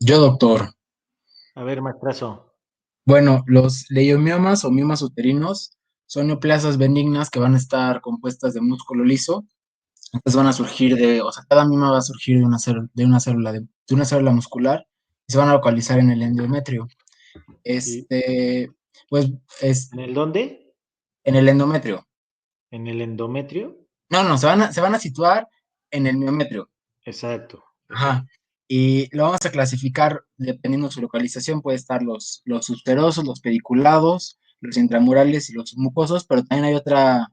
Yo, doctor. A ver, maestrazo. Bueno, los leiomiomas o miomas uterinos son neoplasias benignas que van a estar compuestas de músculo liso. Entonces van a surgir o sea, cada mioma va a surgir de una célula muscular y se van a localizar en el endometrio. ¿Y Este, pues, es en el dónde? en el endometrio. ¿En el endometrio? No, no, se van a situar en el miometrio. Exacto, Ajá. perfecto. Y lo vamos a clasificar dependiendo de su localización. Puede estar los subserosos, los pediculados, los intramurales y los mucosos, pero también hay otra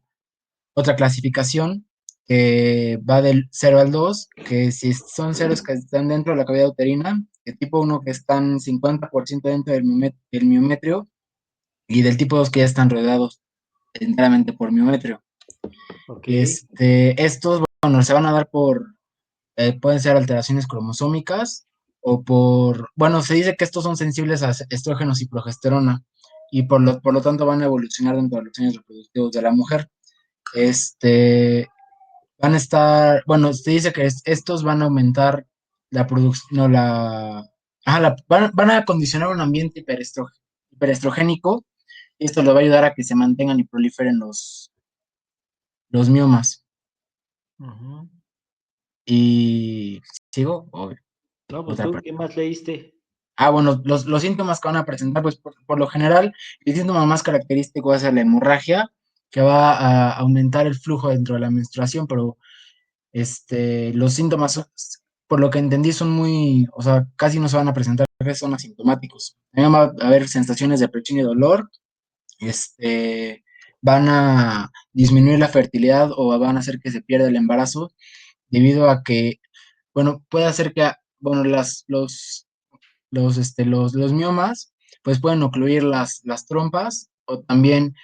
clasificación que va del 0 al 2, que si son ceros que están dentro de la cavidad uterina, de tipo uno que están 50% dentro del miometrio, y del tipo 2 que ya están rodeados enteramente por miometrio. Ok. Estos, bueno, se van a dar pueden ser alteraciones cromosómicas bueno, se dice que estos son sensibles a estrógenos y progesterona y por lo tanto van a evolucionar dentro de los años reproductivos de la mujer. Este, Van a estar, bueno, se dice que estos van a aumentar la producción, no van a condicionar un ambiente hiperestrogénico, y esto le va a ayudar a que se mantengan y proliferen los miomas. Ujú. Y sigo, No, pues otra tú, parte. ¿qué más leíste? Bueno, los síntomas que van a presentar, pues por lo general, el síntoma más característico va a ser la hemorragia, que va a aumentar el flujo dentro de la menstruación, pero los síntomas, por lo que entendí, son o sea, casi no se van a presentar, son asintomáticos. También va a haber sensaciones de presión y dolor, van a disminuir la fertilidad o van a hacer que se pierda el embarazo, debido a que, bueno, puede hacer que, bueno, los miomas, pues pueden ocluir las trompas, o también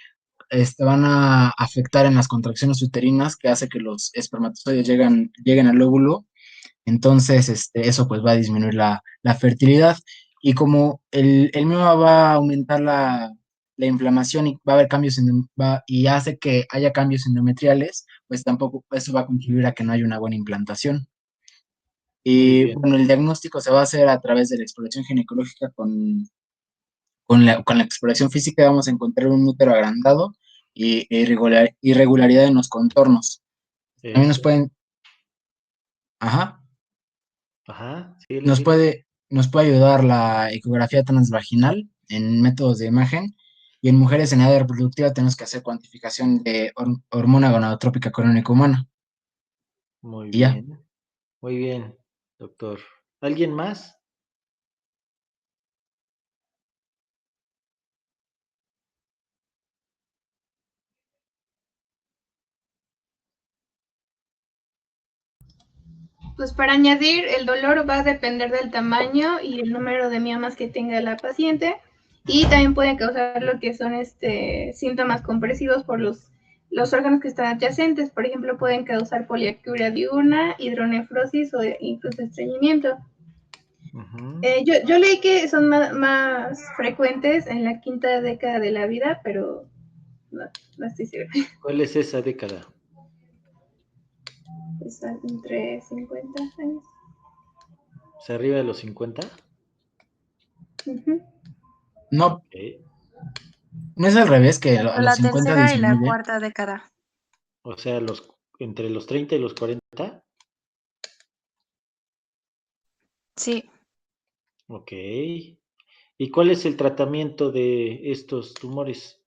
van a afectar en las contracciones uterinas, que hace que los espermatozoides lleguen al óvulo. Entonces, eso pues va a disminuir la fertilidad. Y como el mioma va a aumentar la inflamación y va a haber y hace que haya cambios endometriales, pues tampoco eso va a contribuir a que no haya una buena implantación. Muy Y bien. bueno, el diagnóstico se va a hacer a través de la exploración ginecológica. Con la exploración física vamos a encontrar un útero agrandado y irregularidad en los contornos. También Eso. ajá, Ajá, síguele, nos síguele. puede, nos puede ayudar la ecografía transvaginal en métodos de imagen, y en mujeres en edad reproductiva tenemos que hacer cuantificación de hormona gonadotrópica coriónica humana. Muy Y ya. bien. Muy bien, doctor. ¿Alguien más? Pues para añadir, el dolor va a depender del tamaño y el número de miomas que tenga la paciente, y también pueden causar lo que son síntomas compresivos por los órganos que están adyacentes. Por ejemplo, pueden causar poliacuria diurna, hidronefrosis o incluso estreñimiento. Ujú. Yo leí que son más frecuentes en la quinta década de la vida, pero no estoy segura. ¿Cuál es esa década? Están entre 50 años. ¿O sea, arriba de los 50? Ujú. No, Ok. no es al revés, que a Entre los la 50 tercera y la disminuye. cuarta década. O sea, entre los 30 y los 40. Sí, Ok. ¿Y cuál es el tratamiento de estos tumores?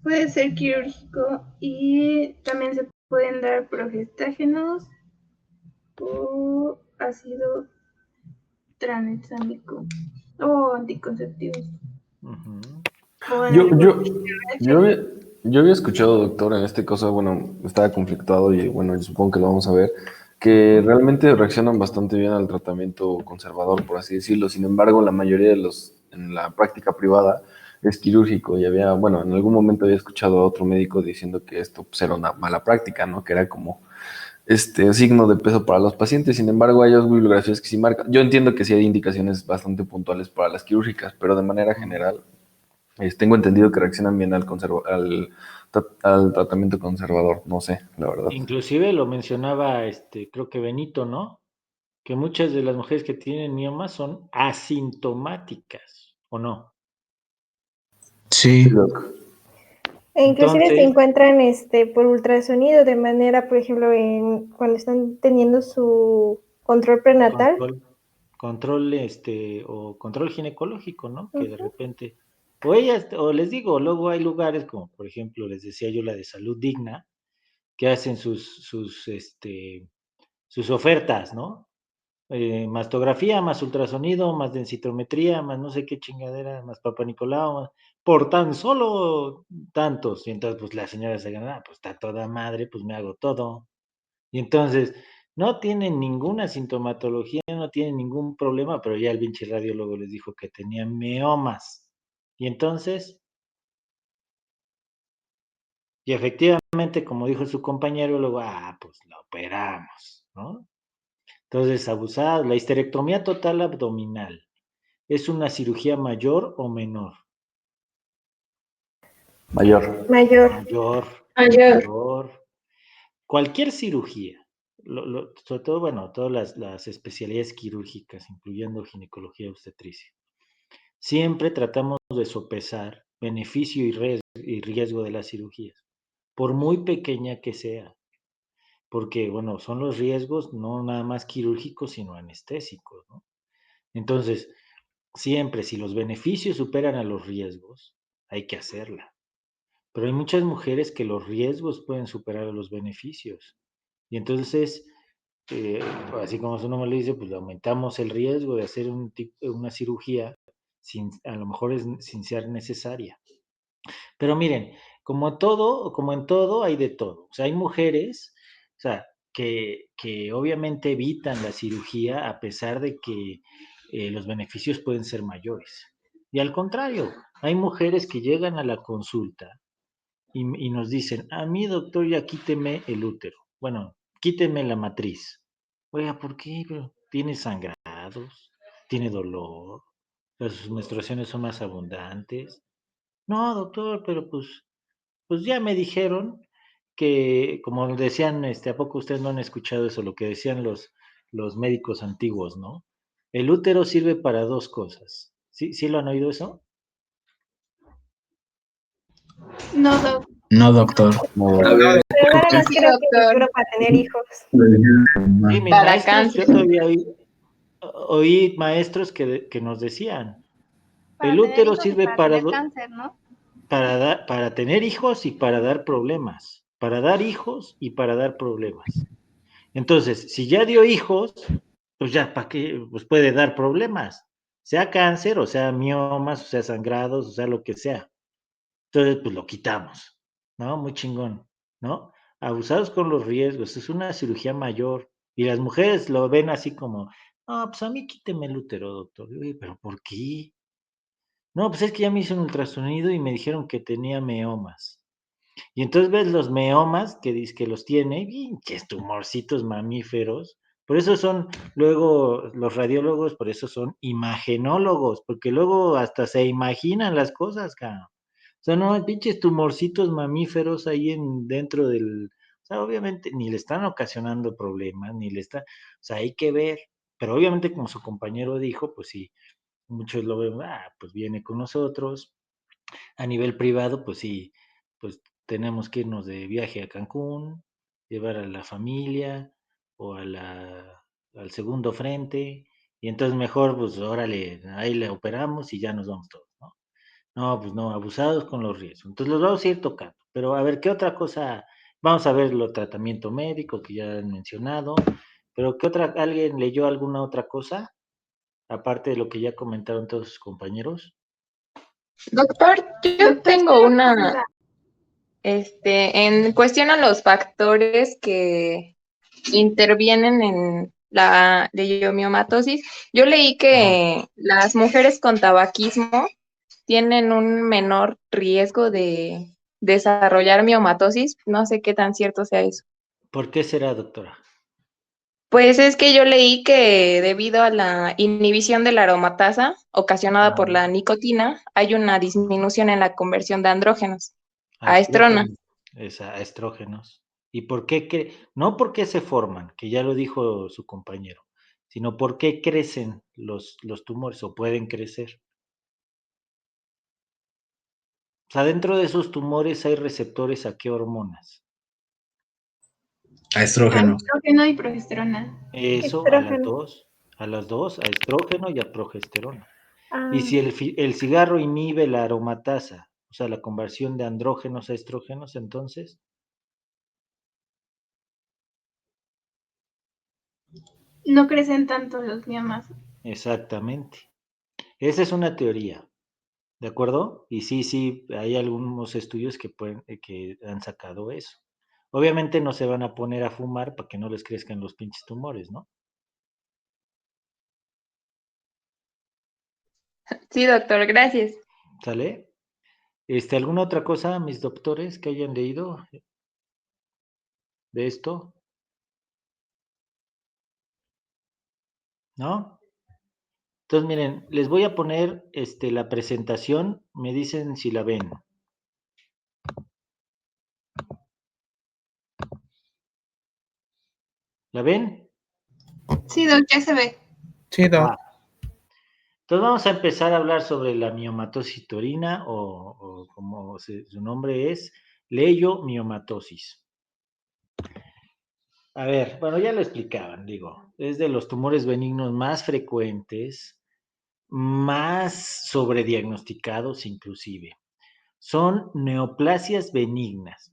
Puede ser quirúrgico y también se pueden dar progestágenos o ácido tranexámico o anticonceptivos. Ujú. O en Yo, algunos yo, yo, RH. había, yo había escuchado, doctor, en este caso, bueno, estaba conflictuado y bueno, yo supongo que lo vamos a ver, que Ujú. realmente reaccionan bastante bien al tratamiento conservador, por así decirlo. Sin embargo, la mayoría de en la práctica privada es quirúrgico y había, bueno, en algún momento había escuchado a otro médico diciendo que esto pues, era una mala práctica, ¿no? Que era como signo de peso para los pacientes. Sin embargo, hay bibliografías que sí marcan. Yo entiendo que sí hay indicaciones bastante puntuales para las quirúrgicas, pero de manera general Tengo entendido que reaccionan bien al tratamiento conservador, no sé, la verdad. Inclusive lo mencionaba, creo que Benito, ¿no? Que muchas de las mujeres que tienen miomas son asintomáticas, ¿o no? Sí. Sí, Doc. E inclusive se Entonces, encuentran por ultrasonido de manera, por ejemplo, cuando están teniendo su control prenatal. control, o control ginecológico, ¿no? Que de repente, o ellas, o les digo, luego hay lugares como, por ejemplo, les decía yo la de Salud Digna, que hacen sus ofertas, ¿no? Mastografía, más ultrasonido, más densitometría, más no sé qué chingadera, más Papa Nicolau, por tan solo tantos. Y entonces, pues la señora se gana, pues está toda madre, pues me hago todo. Y entonces, no tienen ninguna sintomatología, no tienen ningún problema, pero ya el pinche radiólogo les dijo que tenían miomas. Y entonces, y efectivamente, como dijo su compañero, luego, pues la operamos, ¿no? Entonces, abusada, la histerectomía total abdominal, ¿es una cirugía mayor o menor? Mayor. Mayor. Mayor. Cualquier cirugía, sobre todo, bueno, todas las especialidades quirúrgicas, incluyendo ginecología y obstetricia, siempre tratamos de sopesar beneficio y riesgo de las cirugías, por muy pequeña que sea, porque, bueno, son los riesgos no nada más quirúrgicos, sino anestésicos, ¿no? Entonces, siempre, si los beneficios superan a los riesgos, hay que hacerla. Pero hay muchas mujeres que los riesgos pueden superar a los beneficios. Y entonces, así como su nombre le dice, pues le aumentamos el riesgo de hacer una cirugía a lo mejor sin ser necesaria. Pero miren, como en todo, hay de todo. O sea, hay mujeres, o sea, que obviamente evitan la cirugía a pesar de que los beneficios pueden ser mayores. Y al contrario, hay mujeres que llegan a la consulta y nos dicen, a mí doctor ya quíteme el útero, bueno, quíteme la matriz. Oiga, ¿por qué? Pero tiene sangrados, tiene dolor, sus menstruaciones son más abundantes. No, doctor, pero pues ya me dijeron que, como decían, ¿a poco ustedes no han escuchado eso? Lo que decían los médicos antiguos, ¿no? El útero sirve para dos cosas. ¿Sí lo han oído eso? No, doctor. No, doctor. No, Pero nada más Sí, creo que doctor. sirve para tener hijos. Sí, mis Para maestros, cáncer. yo todavía oí maestros que nos decían, Para el tener útero hijos y sirve para tener cáncer, ¿no? para tener hijos y para dar problemas, para dar hijos y para dar problemas. Entonces, si ya dio hijos, pues ya, ¿para qué? Pues puede dar problemas, sea cáncer, o sea miomas, o sea sangrados, o sea lo que sea. Entonces, pues lo quitamos, ¿no? Muy chingón, ¿no? Abusados con los riesgos, es una cirugía mayor. Y las mujeres lo ven así como, no, pues a mí quíteme el útero, doctor. Oye, ¿pero por qué? No, pues es que ya me hice un ultrasonido y me dijeron que tenía meomas. Y entonces ves los meomas que dice que los tiene, pinches tumorcitos mamíferos. Por eso son, luego, los radiólogos, por eso son imagenólogos, porque luego hasta se imaginan las cosas, cabrón. O sea, no, hay pinches tumorcitos mamíferos ahí dentro del. O sea, obviamente ni le están ocasionando problemas, ni le está. O sea, hay que ver. Pero obviamente, como su compañero dijo, pues sí, muchos lo ven, pues viene con nosotros. A nivel privado, pues sí, pues tenemos que irnos de viaje a Cancún, llevar a la familia o al segundo frente, y entonces mejor, pues órale, ahí le operamos y ya nos vamos todos, ¿no? No, pues no, abusados con los riesgos. Entonces los vamos a ir tocando. Pero a ver, ¿qué otra cosa? Vamos a ver lo tratamiento médico que ya han mencionado, pero ¿qué otra? ¿Alguien leyó alguna otra cosa? Aparte de lo que ya comentaron todos sus compañeros. Doctor, yo Doctor, tengo sí, una, en cuestión a los factores que intervienen en la leiomiomatosis. Yo leí que las mujeres con tabaquismo tienen un menor riesgo de desarrollar miomatosis. No sé qué tan cierto sea eso. ¿Por qué será, doctora? Pues es que yo leí que debido a la inhibición de la aromatasa ocasionada por la nicotina, hay una disminución en la conversión de andrógenos A a estrona. estrógenos, a estrógenos. ¿Y por qué? No por qué se forman, que ya lo dijo su compañero, sino por qué crecen los tumores o pueden crecer. O sea, dentro de esos tumores hay receptores a qué hormonas. A A estrógeno. estrógeno y progesterona. Eso, Estrógeno. a las dos, a estrógeno y a progesterona. Y Ah, si el cigarro inhibe la aromatasa, o sea, la conversión de andrógenos a estrógenos, entonces, No crecen tanto los miomas. exactamente. Esa es una teoría, ¿de acuerdo? Y sí, hay algunos estudios que han sacado eso. Obviamente no se van a poner a fumar para que no les crezcan los pinches tumores, ¿no? Sí, doctor, gracias. ¿Sale? ¿Alguna otra cosa, mis doctores, que hayan leído de esto? ¿No? Entonces, miren, les voy a poner la presentación, me dicen si la ven. ¿La ven? Sí, doc, ya se ve. Sí, Va. Entonces vamos a empezar a hablar sobre la miomatosis torina o como su nombre es, leiomiomatosis. A ver, bueno, ya lo explicaban, digo, es de los tumores benignos más frecuentes, más sobrediagnosticados inclusive. Son neoplasias benignas,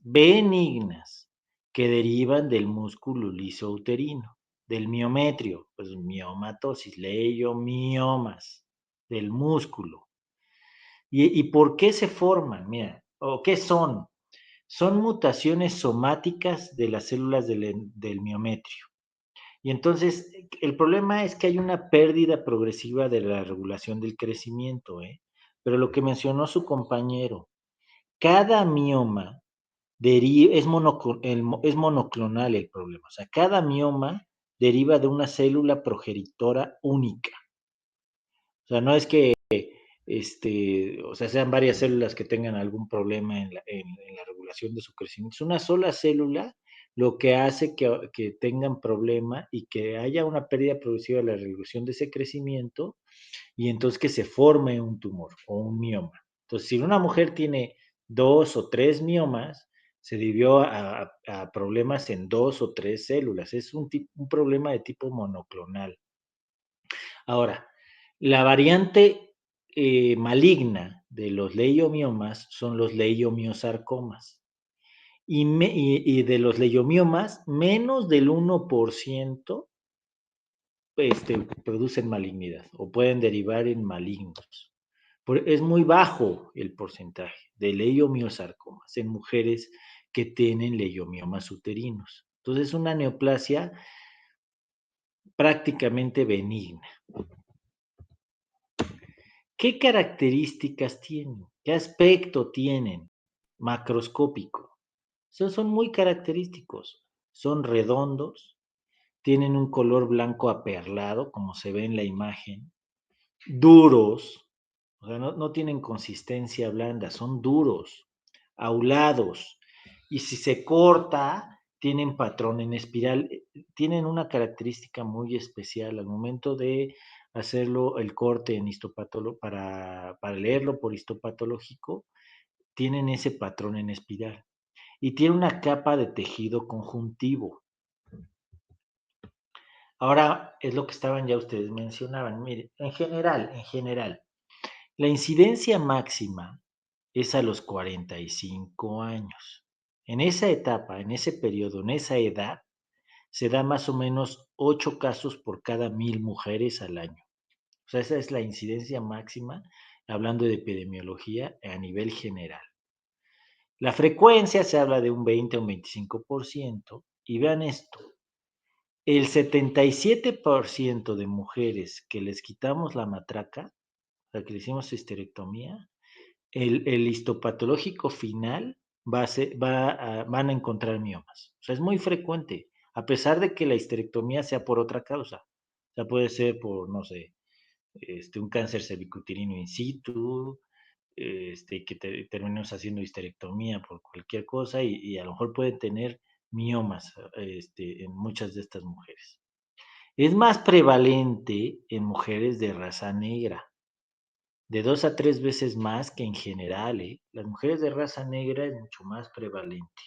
que derivan del músculo liso uterino, del miometrio, pues miomatosis, leiomiomas, del músculo. ¿Y por qué se forman? Mira, o qué son. Son mutaciones somáticas de las células del miometrio. Y entonces, el problema es que hay una pérdida progresiva de la regulación del crecimiento, ¿eh? Pero lo que mencionó su compañero, cada mioma es monoclonal el problema. O sea, cada mioma deriva de una célula progenitora única. O sea, no es que o sea, sean varias células que tengan algún problema en la regulación de su crecimiento. Es una sola célula lo que hace que tengan problema y que haya una pérdida progresiva de la regulación de ese crecimiento y entonces que se forme un tumor o un mioma. Entonces, si una mujer tiene 2 o 3 miomas, se debió a problemas en 2 o 3 células. Es un problema de tipo monoclonal. Ahora, la variante maligna de los leiomiomas son los leiomiosarcomas. Y de los leiomiomas, menos del 1% producen malignidad o pueden derivar en malignos. Es muy bajo el porcentaje de leiomiosarcomas en mujeres que tienen leiomiomas uterinos. Entonces es una neoplasia prácticamente benigna. ¿Qué características tienen? ¿Qué aspecto tienen? Macroscópico. Son muy característicos. Son redondos, tienen un color blanco aperlado, como se ve en la imagen, duros, o sea, no tienen consistencia blanda, son duros, aulados, y si se corta, tienen patrón en espiral, tienen una característica muy especial al momento de hacerlo el corte en para leerlo por histopatológico, tienen ese patrón en espiral y tiene una capa de tejido conjuntivo. Ahora es lo que estaban ya ustedes mencionaban. Mire, en general, la incidencia máxima es a los 45 años. En esa etapa, en ese periodo, en esa edad, se da más o menos 8 casos por cada 1000 mujeres al año. O sea, esa es la incidencia máxima, hablando de epidemiología a nivel general. La frecuencia se habla de un 20 o un 25%, y vean esto, el 77% de mujeres que les quitamos la matraca, o sea, que le hicimos histerectomía, el histopatológico final van a encontrar miomas. O sea, es muy frecuente. a pesar de que la histerectomía sea por otra causa. O sea, puede ser por, no sé, un cáncer cervicuterino in situ, que terminemos haciendo histerectomía por cualquier cosa y a lo mejor pueden tener miomas en muchas de estas mujeres. Es más prevalente en mujeres de raza negra, de 2 a 3 veces más que en general. Las mujeres de raza negra es mucho más prevalente.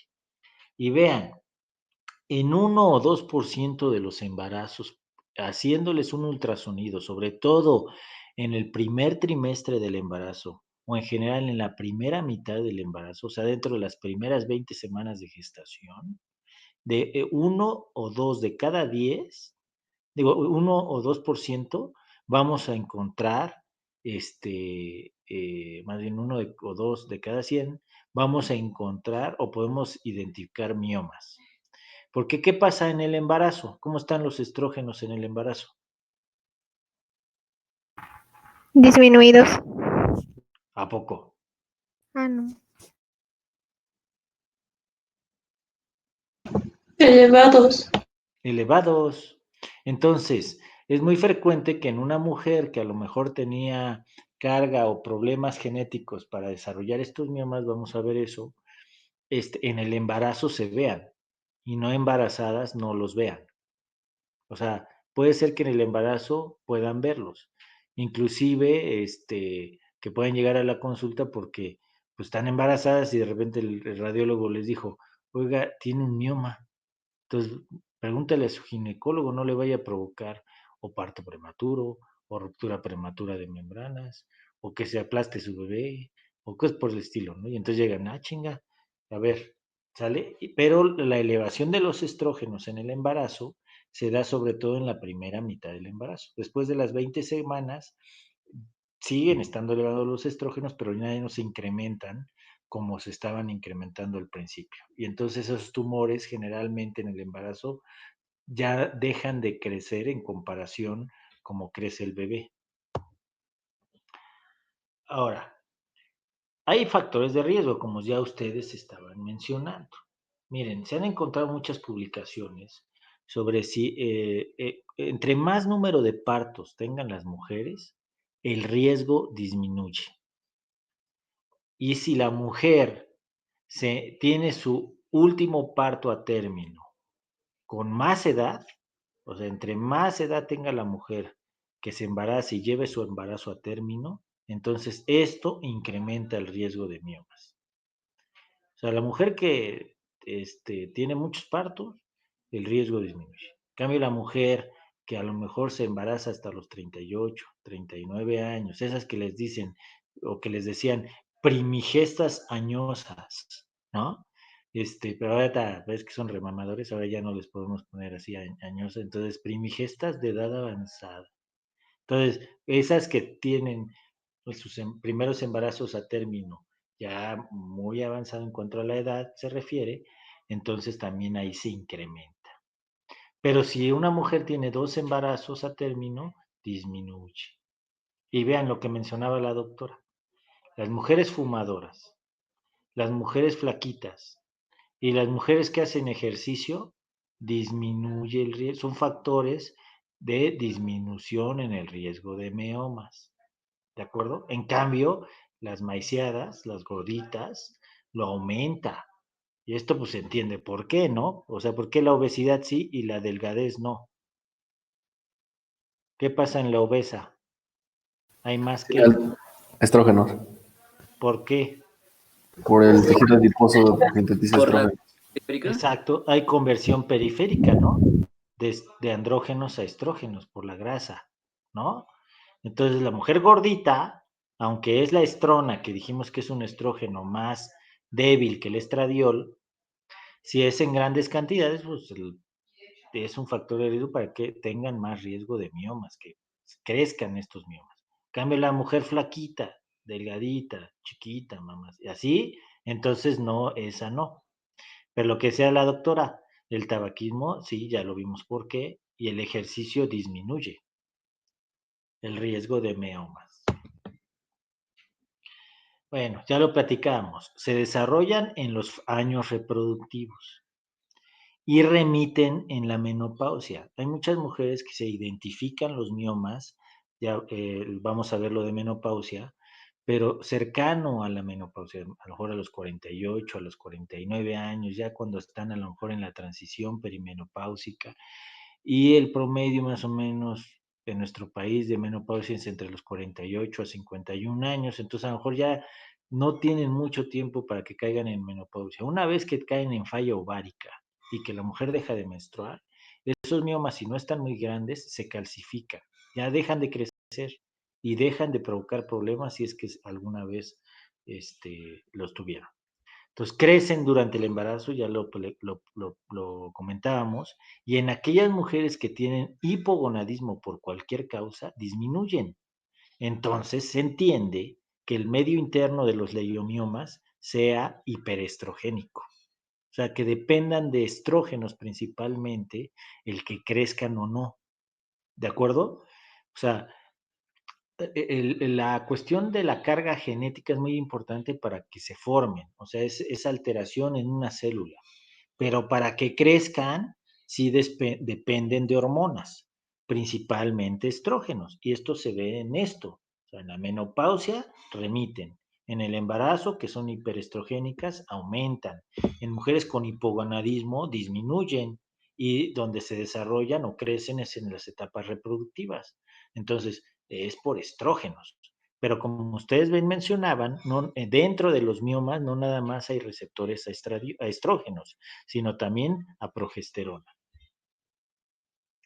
Y vean, en 1 o 2% de los embarazos, haciéndoles un ultrasonido, sobre todo en el primer trimestre del embarazo o en general en la primera mitad del embarazo, o sea, dentro de las primeras 20 semanas de gestación, de 1 o 2 de cada 10, digo, 1 o 2% vamos a encontrar, más bien 1 o 2 de cada 100, vamos a encontrar o podemos identificar miomas. Porque, ¿qué pasa en el embarazo? ¿Cómo están los estrógenos en el embarazo? Disminuidos. ¿A poco? Ah, no. Elevados. Elevados. Entonces, es muy frecuente que en una mujer que a lo mejor tenía carga o problemas genéticos para desarrollar estos miomas, vamos a ver eso, en el embarazo se vean y no embarazadas no los vean. O sea, puede ser que en el embarazo puedan verlos, inclusive que puedan llegar a la consulta porque pues, están embarazadas y de repente el radiólogo les dijo, oiga, tiene un mioma. Entonces, pregúntale a su ginecólogo, no le vaya a provocar o parto prematuro, o ruptura prematura de membranas, o que se aplaste su bebé, o cosas por el estilo, ¿no? Y entonces llegan, chinga, a ver, ¿sale? Pero la elevación de los estrógenos en el embarazo se da sobre todo en la primera mitad del embarazo. Después de las 20 semanas, siguen estando elevados los estrógenos, pero ya no se incrementan como se estaban incrementando al principio. Y entonces esos tumores generalmente en el embarazo ya dejan de crecer en comparación como crece el bebé. Ahora, hay factores de riesgo, como ya ustedes estaban mencionando. Miren, se han encontrado muchas publicaciones sobre si entre más número de partos tengan las mujeres, el riesgo disminuye. Y si la mujer tiene su último parto a término con más edad, o sea, entre más edad tenga la mujer que se embarace y lleve su embarazo a término, entonces esto incrementa el riesgo de miomas. O sea, la mujer que tiene muchos partos, el riesgo disminuye. En cambio, la mujer que a lo mejor se embaraza hasta los 38, 39 años, esas que les dicen o que les decían primigestas añosas, ¿no? Pero ahora ves que son remamadores, ahora ya no les podemos poner así añosas, entonces primigestas de edad avanzada. Entonces, esas que tienen sus primeros embarazos a término ya muy avanzado en cuanto a la edad se refiere, entonces también ahí se incrementa. Pero si una mujer tiene 2 embarazos a término, disminuye. Y vean lo que mencionaba la doctora. Las mujeres fumadoras, las mujeres flaquitas y las mujeres que hacen ejercicio, disminuye el riesgo. Son factores de disminución en el riesgo de miomas. ¿De acuerdo? En cambio, las maiciadas, las gorditas, lo aumenta. Y esto pues se entiende por qué, ¿no? O sea, ¿por qué la obesidad sí y la delgadez no? ¿Qué pasa en la obesa? Hay más que. Estrógenos. ¿Por qué? Por el tejido adiposo sintetiza Por la estrógenos. periférica. Exacto, hay conversión periférica, ¿no? De andrógenos a estrógenos por la grasa, ¿no? Entonces la mujer gordita, aunque es la estrona, que dijimos que es un estrógeno más débil que el estradiol, si es en grandes cantidades, pues es un factor de riesgo para que tengan más riesgo de miomas, que crezcan estos miomas. En cambio, la mujer flaquita, delgadita, chiquita, mamás, y así, entonces no, esa no. Pero lo que sea la doctora, el tabaquismo, sí, ya lo vimos por qué, y el ejercicio disminuye el riesgo de miomas. Bueno, ya lo platicamos. Se desarrollan en los años reproductivos y remiten en la menopausia. Hay muchas mujeres que se identifican los miomas, ya vamos a ver lo de menopausia, pero cercano a la menopausia, a lo mejor a los 48, a los 49 años, ya cuando están a lo mejor en la transición perimenopáusica, y el promedio más o menos en nuestro país de menopausia es entre los 48 a 51 años, entonces a lo mejor ya no tienen mucho tiempo para que caigan en menopausia. Una vez que caen en falla ovárica y que la mujer deja de menstruar, esos miomas, si no están muy grandes, se calcifican, ya dejan de crecer y dejan de provocar problemas si es que alguna vez los tuvieron. Entonces crecen durante el embarazo, ya lo comentábamos, y en aquellas mujeres que tienen hipogonadismo por cualquier causa, disminuyen. Entonces se entiende que el medio interno de los leiomiomas sea hiperestrogénico. O sea, que dependan de estrógenos principalmente el que crezcan o no. ¿De acuerdo? O sea, la cuestión de la carga genética es muy importante para que se formen, o sea, es alteración en una célula, pero para que crezcan sí dependen de hormonas, principalmente estrógenos, y esto se ve en esto, o sea, en la menopausia remiten, en el embarazo, que son hiperestrogénicas, aumentan, en mujeres con hipogonadismo disminuyen, y donde se desarrollan o crecen es en las etapas reproductivas. Entonces, es por estrógenos. Pero como ustedes bien mencionaban, no, dentro de los miomas no nada más hay receptores a estrógenos, sino también a progesterona.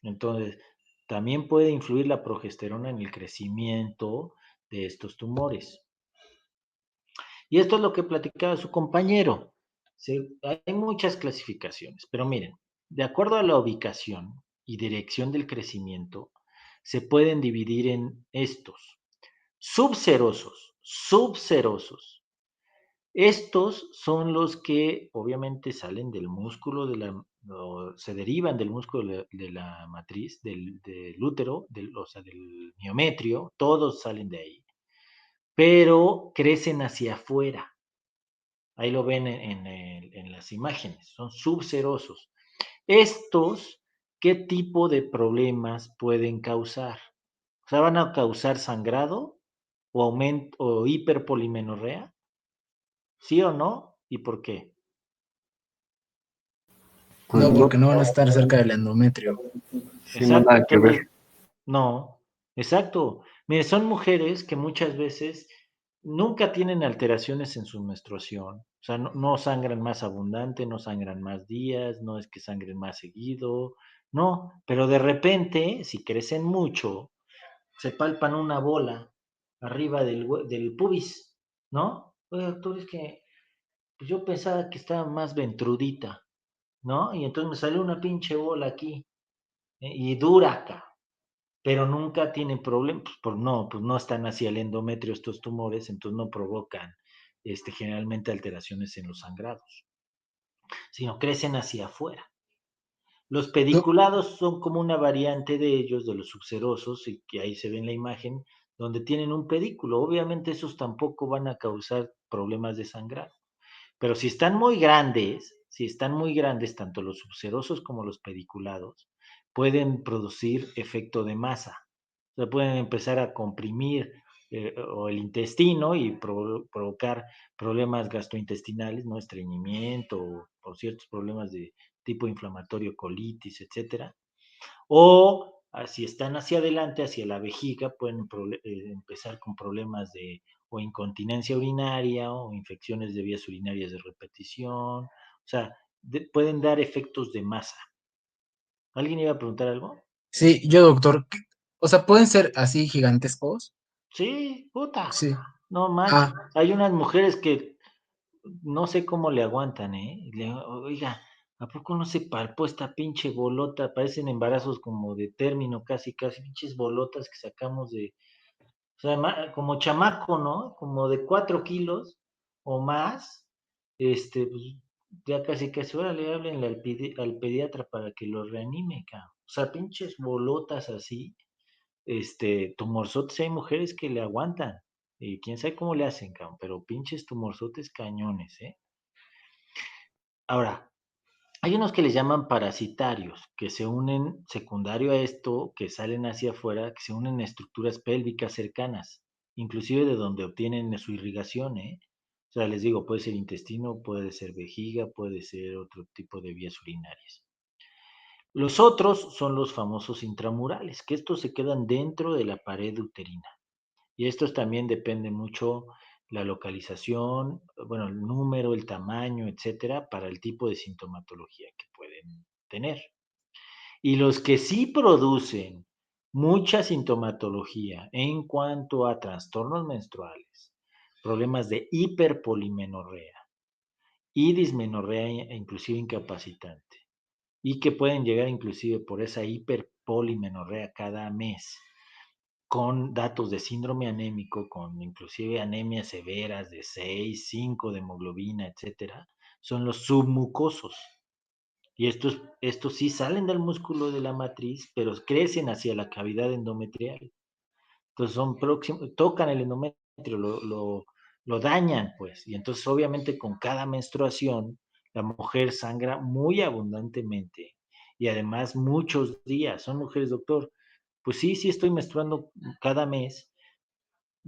Entonces, también puede influir la progesterona en el crecimiento de estos tumores. Y esto es lo que platicaba su compañero. Hay muchas clasificaciones, pero miren, de acuerdo a la ubicación y dirección del crecimiento, se pueden dividir en estos. Subserosos. Estos son los que obviamente salen del músculo, se derivan del músculo de la matriz, del útero, o sea, del miometrio, todos salen de ahí, pero crecen hacia afuera. Ahí lo ven en las imágenes, son subserosos. Estos, ¿qué tipo de problemas pueden causar? O sea, ¿van a causar sangrado o aumento o hiperpolimenorrea? ¿Sí o no? ¿Y por qué? Pues No, no, porque no van a estar cerca del endometrio. sí, no Exacto. nada que ver. No, exacto. Mire, son mujeres que muchas veces nunca tienen alteraciones en su menstruación. O sea, no sangran más abundante, no sangran más días, no es que sangren más seguido, no. Pero de repente, si crecen mucho, se palpan una bola arriba del pubis, ¿no? Oye, doctor, es que pues yo pensaba que estaba más ventrudita, ¿no? Y entonces me salió una pinche bola aquí, y dura acá, pero nunca tienen problemas, pues no están hacia el endometrio estos tumores, entonces no provocan generalmente alteraciones en los sangrados, sino crecen hacia afuera. Los Do- pediculados son como una variante de ellos, de los subserosos, y que ahí se ve en la imagen, donde tienen un pedículo. Obviamente esos tampoco van a causar problemas de sangrado. Pero si están muy grandes, tanto los subserosos como los pediculados, pueden producir efecto de masa. O sea, pueden empezar a comprimir o el intestino y provocar problemas gastrointestinales, ¿no? Estreñimiento o ciertos problemas de tipo inflamatorio, colitis, etcétera. O si están hacia adelante, hacia la vejiga, pueden empezar con problemas de o incontinencia urinaria o infecciones de vías urinarias de repetición. O sea, pueden dar efectos de masa. ¿Alguien iba a preguntar algo? Sí, yo, doctor. O sea, pueden ser así gigantescos. Sí, puta. Sí. No manches. Ah, Hay unas mujeres que no sé cómo le aguantan, ¿eh? Oiga, ¿a poco no se palpó esta pinche bolota? Parecen embarazos como de término, casi, casi, pinches bolotas que sacamos o sea, como chamaco, ¿no? Como de 4 kilos o más, pues ya casi casi, órale, háblenle al pediatra para que lo reanime, cabrón. O sea, pinches bolotas así, tumorzotes, hay mujeres que le aguantan, y quién sabe cómo le hacen, cabrón, pero pinches tumorzotes cañones, ¿eh? Ahora, Hay unos que les llaman parasitarios, que se unen, secundario a esto, que salen hacia afuera, que se unen a estructuras pélvicas cercanas, inclusive de donde obtienen su irrigación, ¿eh? O sea, les digo, puede ser intestino, puede ser vejiga, puede ser otro tipo de vías urinarias. Los otros son los famosos intramurales, que estos se quedan dentro de la pared uterina. Y estos también depende mucho la localización, bueno, el número, el tamaño, etcétera, para el tipo de sintomatología que pueden tener. Y los que sí producen mucha sintomatología en cuanto a trastornos menstruales, problemas de hiperpolimenorrea y dismenorrea inclusive incapacitante, y que pueden llegar inclusive por esa hiperpolimenorrea cada mes, con datos de síndrome anémico, con inclusive anemias severas de 6, 5 de hemoglobina, etcétera, son los submucosos. Y estos sí salen del músculo de la matriz, pero crecen hacia la cavidad endometrial. Entonces son próximos, tocan el endometrio, lo dañan, pues. Y entonces obviamente con cada menstruación la mujer sangra muy abundantemente y además muchos días. Son mujeres, doctor, pues sí, sí estoy menstruando cada mes,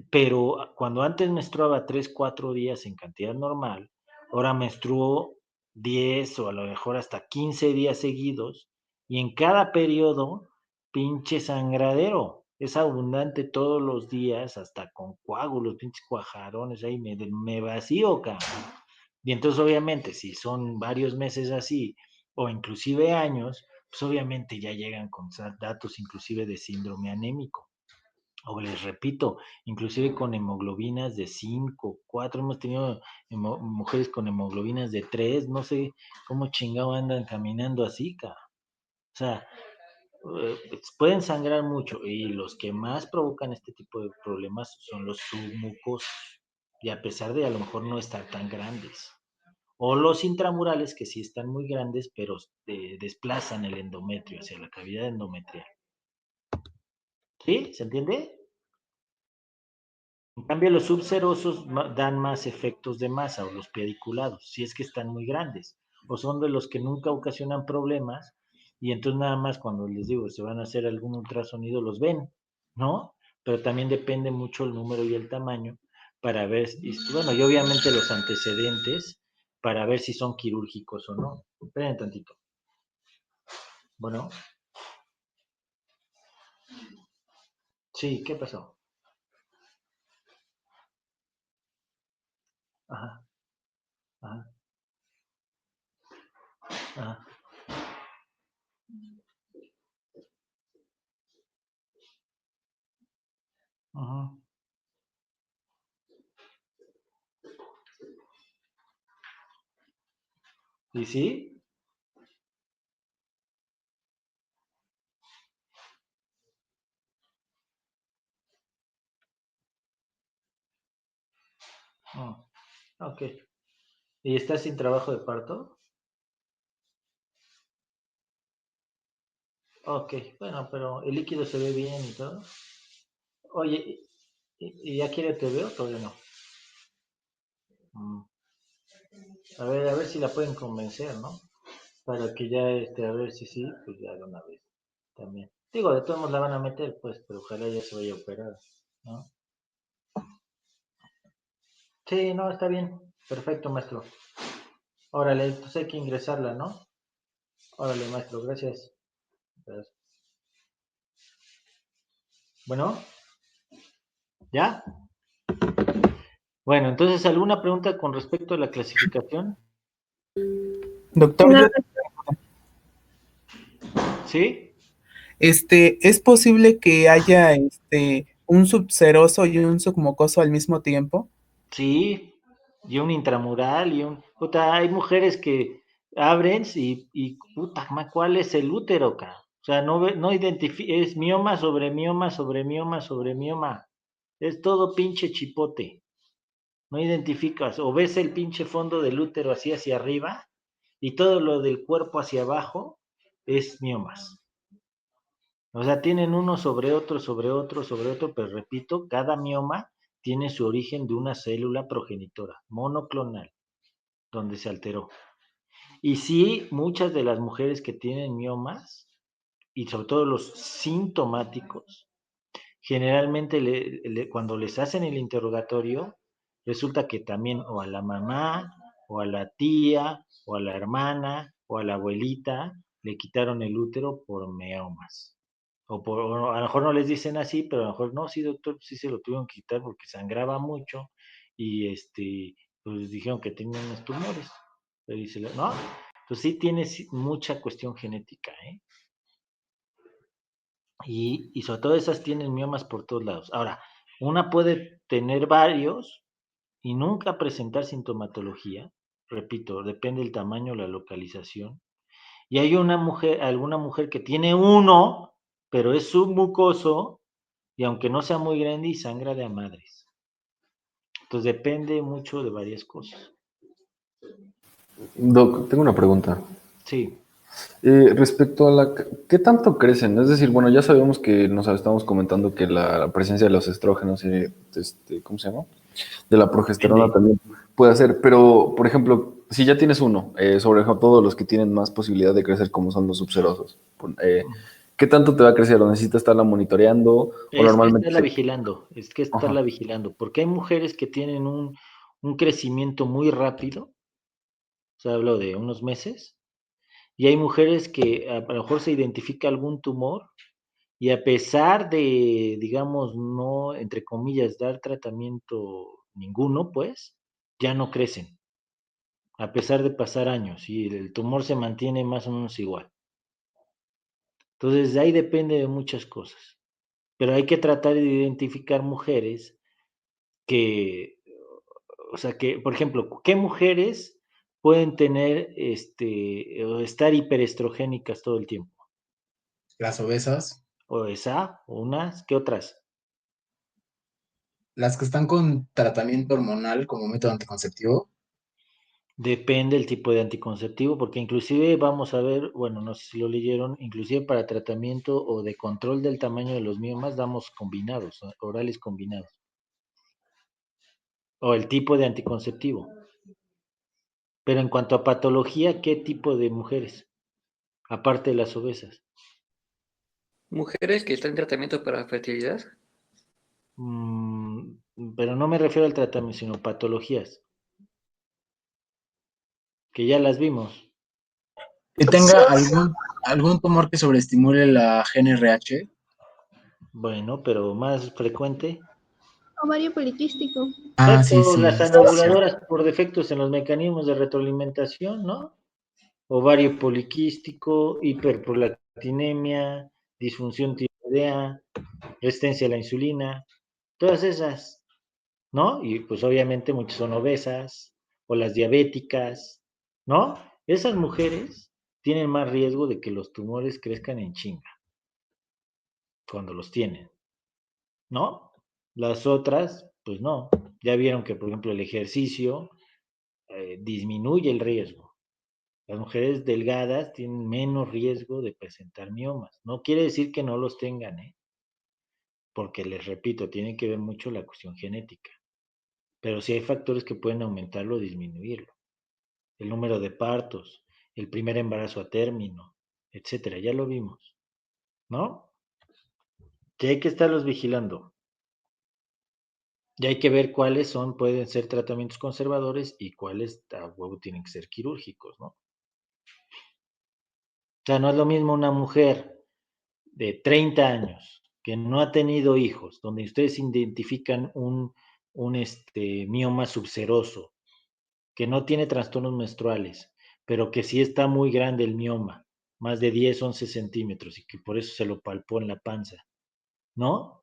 pero cuando antes menstruaba 3, 4 días en cantidad normal, ahora menstruo 10 o a lo mejor hasta 15 días seguidos y en cada periodo, pinche sangradero. Es abundante todos los días, hasta con coágulos, pinches cuajarones, ahí me vacío, cabrón. Y entonces obviamente si son varios meses así o inclusive años, pues obviamente ya llegan con datos inclusive de síndrome anémico. O les repito, inclusive con hemoglobinas de 5, 4, hemos tenido mujeres con hemoglobinas de 3, no sé cómo chingado andan caminando así, cara. O sea, pueden sangrar mucho y los que más provocan este tipo de problemas son los submucosos, y a pesar de a lo mejor no estar tan grandes. O los intramurales que sí están muy grandes, pero desplazan el endometrio hacia la cavidad endometrial. ¿Sí? ¿Se entiende? En cambio, los subserosos dan más efectos de masa, o los pediculados, si es que están muy grandes, o son de los que nunca ocasionan problemas, y entonces nada más cuando les digo, se van a hacer algún ultrasonido, los ven, ¿no? Pero también depende mucho el número y el tamaño para ver, bueno, y obviamente los antecedentes, para ver si son quirúrgicos o no. Esperen tantito. Bueno, sí, ¿qué pasó? Ajá, ajá, ajá. Ajá. ¿Y sí? Oh, ok. ¿Y estás sin trabajo de parto? Ok, bueno, pero el líquido se ve bien y todo. Oye, ¿y ya quiere TV o todavía no? Mm. A ver si la pueden convencer, ¿no? Para que ya, a ver si sí, pues ya de una vez también. Digo, de todos modos la van a meter, pues, pero ojalá ya se vaya a operar, ¿no? Sí, no, está bien. Perfecto, maestro. Órale, entonces hay que ingresarla, ¿no? Órale, maestro, gracias. Gracias. Bueno, ¿ya? Bueno, entonces, ¿alguna pregunta con respecto a la clasificación? Doctor, No, ¿Sí? ¿es posible que haya un subseroso y un submucoso al mismo tiempo? Sí, y un intramural y un... Puta, hay mujeres que abren puta, ¿cuál es el útero, cara? O sea, no identifica, es mioma sobre mioma sobre mioma sobre mioma. Es todo pinche chipote. No identificas, o ves el pinche fondo del útero así hacia arriba y todo lo del cuerpo hacia abajo es miomas. O sea, tienen uno sobre otro, sobre otro, sobre otro, pero repito, cada mioma tiene su origen de una célula progenitora monoclonal, donde se alteró. Y sí, muchas de las mujeres que tienen miomas, y sobre todo los sintomáticos, generalmente cuando les hacen el interrogatorio, resulta que también o a la mamá, o a la tía, o a la hermana, o a la abuelita, le quitaron el útero por miomas. O a lo mejor no les dicen así, pero a lo mejor no, sí, doctor, sí se lo tuvieron que quitar porque sangraba mucho y pues dijeron que tenía unos tumores. Pero dice, no, pues sí tiene mucha cuestión genética, ¿eh? Y sobre todo esas tienen miomas por todos lados. Ahora, una puede tener varios y nunca presentar sintomatología. Repito, depende del tamaño, la localización. Y hay alguna mujer que tiene uno, pero es submucoso, y aunque no sea muy grande y sangra de a madres. Entonces depende mucho de varias cosas. Doc, tengo una pregunta. Sí. Respecto a ¿qué tanto crecen? Es decir, bueno, ya sabemos que nos estamos comentando que la presencia de los estrógenos y, ¿cómo se llama? De la progesterona Depende. también puede hacer, pero, por ejemplo, si ya tienes uno, sobre todo los que tienen más posibilidad de crecer, como son los subserosos, ¿qué tanto te va a crecer? ¿O necesitas estarla monitoreando? ¿O Es que normalmente estarla vigilando, Ajá. porque hay mujeres que tienen un crecimiento muy rápido, o sea, hablo de unos meses, y hay mujeres que a lo mejor se identifica algún tumor y a pesar de, digamos, no, entre comillas, dar tratamiento ninguno, pues, ya no crecen, a pesar de pasar años y el tumor se mantiene más o menos igual. Entonces, de ahí depende de muchas cosas, pero hay que tratar de identificar mujeres que, o sea, que, por ejemplo, ¿qué mujeres pueden tener, o estar hiperestrogénicas todo el tiempo? Las obesas, O esa, o unas, ¿qué otras? las que están con tratamiento hormonal como método anticonceptivo. Depende del tipo de anticonceptivo, porque inclusive vamos a ver, bueno, no sé si lo leyeron, inclusive para tratamiento o de control del tamaño de los miomas damos combinados, orales combinados. O el tipo de anticonceptivo. Pero en cuanto a patología, ¿qué tipo de mujeres? Aparte de las obesas. Mujeres que están en tratamiento para fertilidad. Pero no me refiero al tratamiento, sino patologías, que ya las vimos. Que tenga algún tumor que sobreestimule la GnRH. Bueno, pero más frecuente. Ovario poliquístico. Ah, sí, Exacto, sí, las sí, es cierto. anovuladoras por defectos en los mecanismos de retroalimentación, ¿no? Ovario poliquístico, hiperprolactinemia, disfunción tiroidea, resistencia a la insulina, todas esas, ¿no? Y pues obviamente muchas son obesas o las diabéticas, ¿no? Esas mujeres tienen más riesgo de que los tumores crezcan en chinga cuando los tienen, ¿no? Las otras, pues no. Ya vieron que, por ejemplo, el ejercicio disminuye el riesgo. Las mujeres delgadas tienen menos riesgo de presentar miomas. No quiere decir que no los tengan, ¿eh? Porque les repito, tiene que ver mucho la cuestión genética. Pero sí hay factores que pueden aumentarlo o disminuirlo. El número de partos, el primer embarazo a término, etcétera. Ya lo vimos, ¿no? Que hay que estarlos vigilando. Y hay que ver cuáles pueden ser tratamientos conservadores y cuáles a huevo tienen que ser quirúrgicos, ¿no? O sea, no es lo mismo una mujer de 30 años que no ha tenido hijos, donde ustedes identifican un mioma subseroso, que no tiene trastornos menstruales, pero que sí está muy grande el mioma, más de 10, 11 centímetros, y que por eso se lo palpó en la panza, ¿no?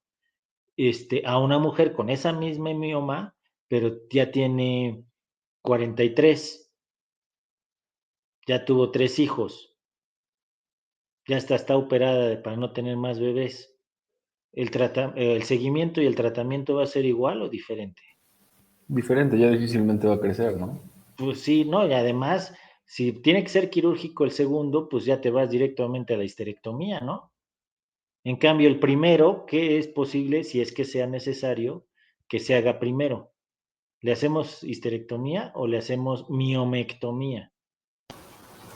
A una mujer con esa misma mioma, pero ya tiene 43, ya tuvo 3 hijos, ya está operada para no tener más bebés. ¿El seguimiento y el tratamiento va a ser igual o diferente? Diferente, ya difícilmente va a crecer, ¿no? Pues sí, ¿no? Y además, si tiene que ser quirúrgico el segundo, pues ya te vas directamente a la histerectomía, ¿no? En cambio, el primero, ¿qué es posible, si es que sea necesario, que se haga primero? ¿Le hacemos histerectomía o le hacemos miomectomía?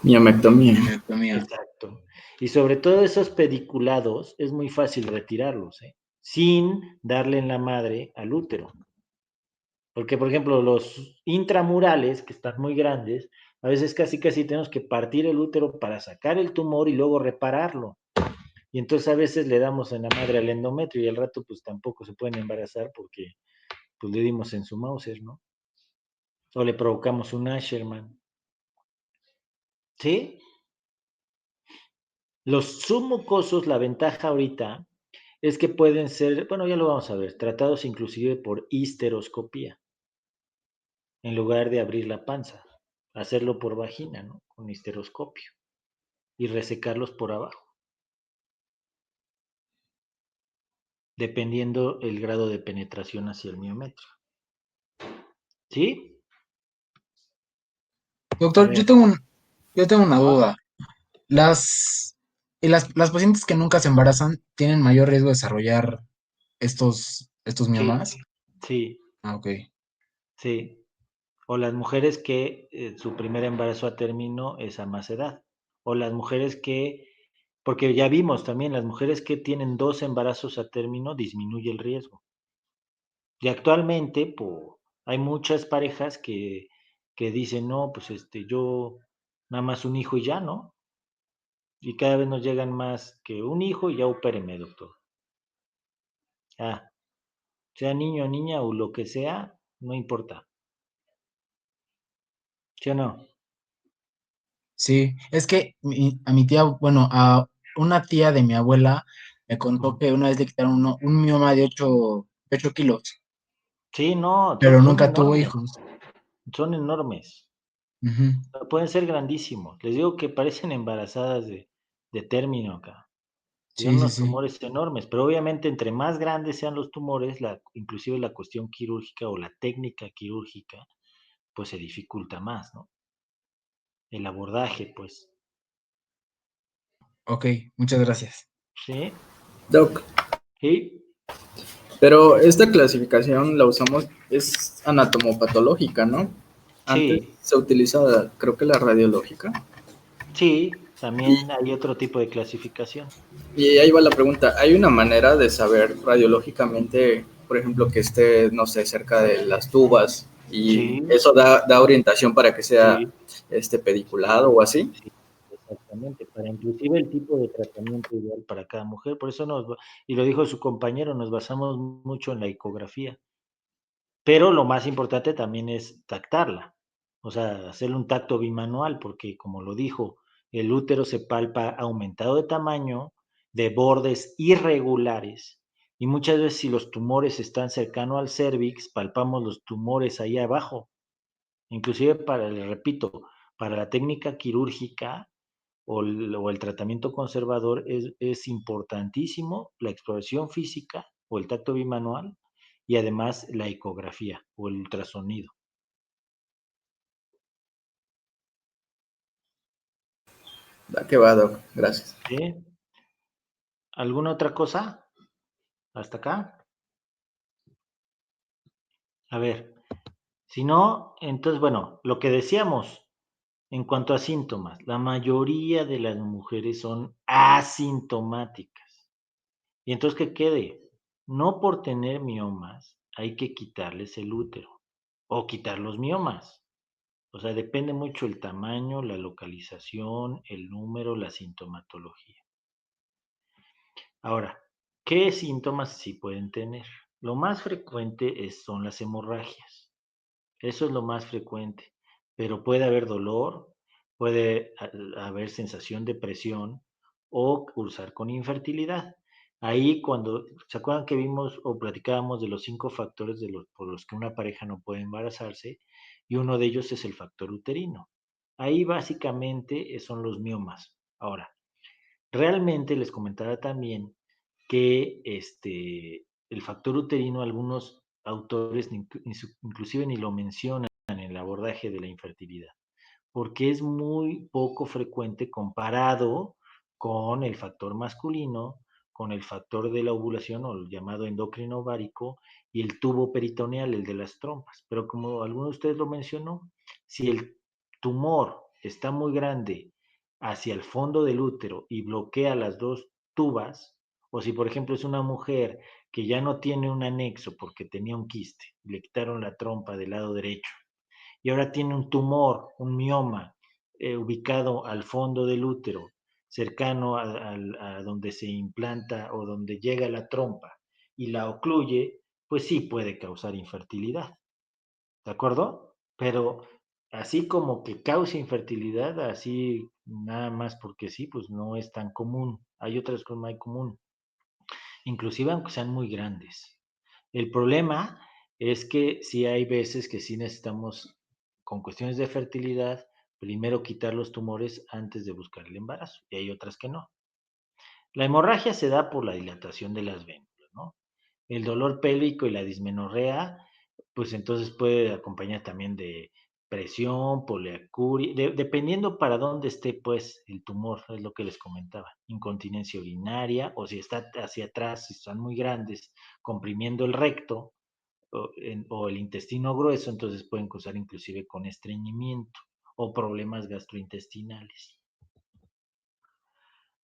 Miomectomía. Exacto. Y sobre todo esos pediculados es muy fácil retirarlos, sin darle en la madre al útero. Porque, por ejemplo, los intramurales, que están muy grandes, a veces casi tenemos que partir el útero para sacar el tumor y luego repararlo. Y entonces a veces le damos en la madre al endometrio y al rato pues tampoco se pueden embarazar porque pues le dimos en su Mauser, ¿no? O le provocamos un Asherman. ¿Sí? Los submucosos, la ventaja ahorita es que pueden ser, bueno, ya lo vamos a ver, tratados inclusive por histeroscopía, en lugar de abrir la panza, hacerlo por vagina, ¿no? Con histeroscopio y resecarlos por abajo, dependiendo el grado de penetración hacia el miometrio. ¿Sí? A Doctor, ver, yo tengo una duda. Las, las pacientes que nunca se embarazan tienen mayor riesgo de desarrollar estos sí, miomas. sí, Ah, ok. sí. O las mujeres que su primer embarazo a término es a más edad. O las mujeres que, porque ya vimos también, las mujeres que tienen 2 embarazos a término disminuye el riesgo. Y actualmente, hay muchas parejas que dicen, no, pues yo nada más un hijo y ya, ¿no? Y cada vez nos llegan más que un hijo y ya opéreme, doctor. Ah, sea niño o niña o lo que sea, no importa. ¿Sí o no? Sí, es que a mi tía, bueno, a una tía de mi abuela me contó Ujú. que una vez le quitaron un mioma de 8 kilos, Sí, no, pero son nunca tuvo enormes, hijos. son enormes. Ujú. Pueden ser grandísimos. Les digo que parecen embarazadas de término acá. Son Sí, sí, unos sí. tumores enormes, pero obviamente entre más grandes sean los tumores, inclusive la cuestión quirúrgica o la técnica quirúrgica, pues se dificulta más, ¿no? El abordaje, pues. Ok, muchas gracias. ¿Sí? Doc, ¿Sí? pero esta clasificación la usamos, es anatomopatológica, ¿no? Antes Sí, se utilizaba, creo que la radiológica. sí, Y, también hay otro tipo de clasificación. y ahí va la pregunta, ¿hay una manera de saber radiológicamente, por ejemplo, que esté, no sé, cerca de las tubas y Sí, eso da orientación para que sea sí, pediculado o así? sí, exactamente, para inclusive el tipo de tratamiento ideal para cada mujer. Por eso y lo dijo su compañero, nos basamos mucho en la ecografía. Pero lo más importante también es tactarla, o sea, hacerle un tacto bimanual, porque como lo dijo, el útero se palpa aumentado de tamaño, de bordes irregulares, y muchas veces si los tumores están cercanos al cérvix, palpamos los tumores ahí abajo. Inclusive le repito, para la técnica quirúrgica o el tratamiento conservador es importantísimo la exploración física o el tacto bimanual y además la ecografía o el ultrasonido. Va que va, Doc, gracias. ¿Sí? ¿Alguna otra cosa? ¿Hasta acá? A ver, si no, entonces, bueno, lo que decíamos en cuanto a síntomas, la mayoría de las mujeres son asintomáticas. Y entonces que quede, no por tener miomas hay que quitarles el útero o quitar los miomas. O sea, depende mucho el tamaño, la localización, el número, la sintomatología. Ahora, ¿qué síntomas sí pueden tener? Lo más frecuente son las hemorragias. Eso es lo más frecuente. Pero puede haber dolor, puede haber sensación de presión o cursar con infertilidad. Ahí cuando, ¿se acuerdan que vimos o platicábamos de los 5 factores por los que una pareja no puede embarazarse? Y uno de ellos es el factor uterino. Ahí básicamente son los miomas. Ahora, realmente les comentaba también que el factor uterino, algunos autores inclusive ni lo mencionan en el abordaje de la infertilidad, porque es muy poco frecuente comparado con el factor masculino, con el factor de la ovulación o el llamado endocrino ovárico y el tubo peritoneal, el de las trompas. Pero como alguno de ustedes lo mencionó, si el tumor está muy grande hacia el fondo del útero y bloquea las dos tubas, o si por ejemplo es una mujer que ya no tiene un anexo porque tenía un quiste, le quitaron la trompa del lado derecho y ahora tiene un tumor, un mioma ubicado al fondo del útero, cercano a donde se implanta o donde llega la trompa y la ocluye, pues sí puede causar infertilidad, ¿de acuerdo? Pero así como que cause infertilidad, así nada más porque sí, pues no es tan común. Hay otras cosas más común, inclusive aunque sean muy grandes. El problema es que sí hay veces que sí necesitamos, con cuestiones de fertilidad, primero quitar los tumores antes de buscar el embarazo, y hay otras que no. La hemorragia se da por la dilatación de las vénulas, ¿no? El dolor pélvico y la dismenorrea, pues entonces puede acompañar también de presión, poliacuria, dependiendo para dónde esté pues el tumor, es lo que les comentaba, incontinencia urinaria o si está hacia atrás, si están muy grandes, comprimiendo el recto o el intestino grueso, entonces pueden causar inclusive con estreñimiento o problemas gastrointestinales.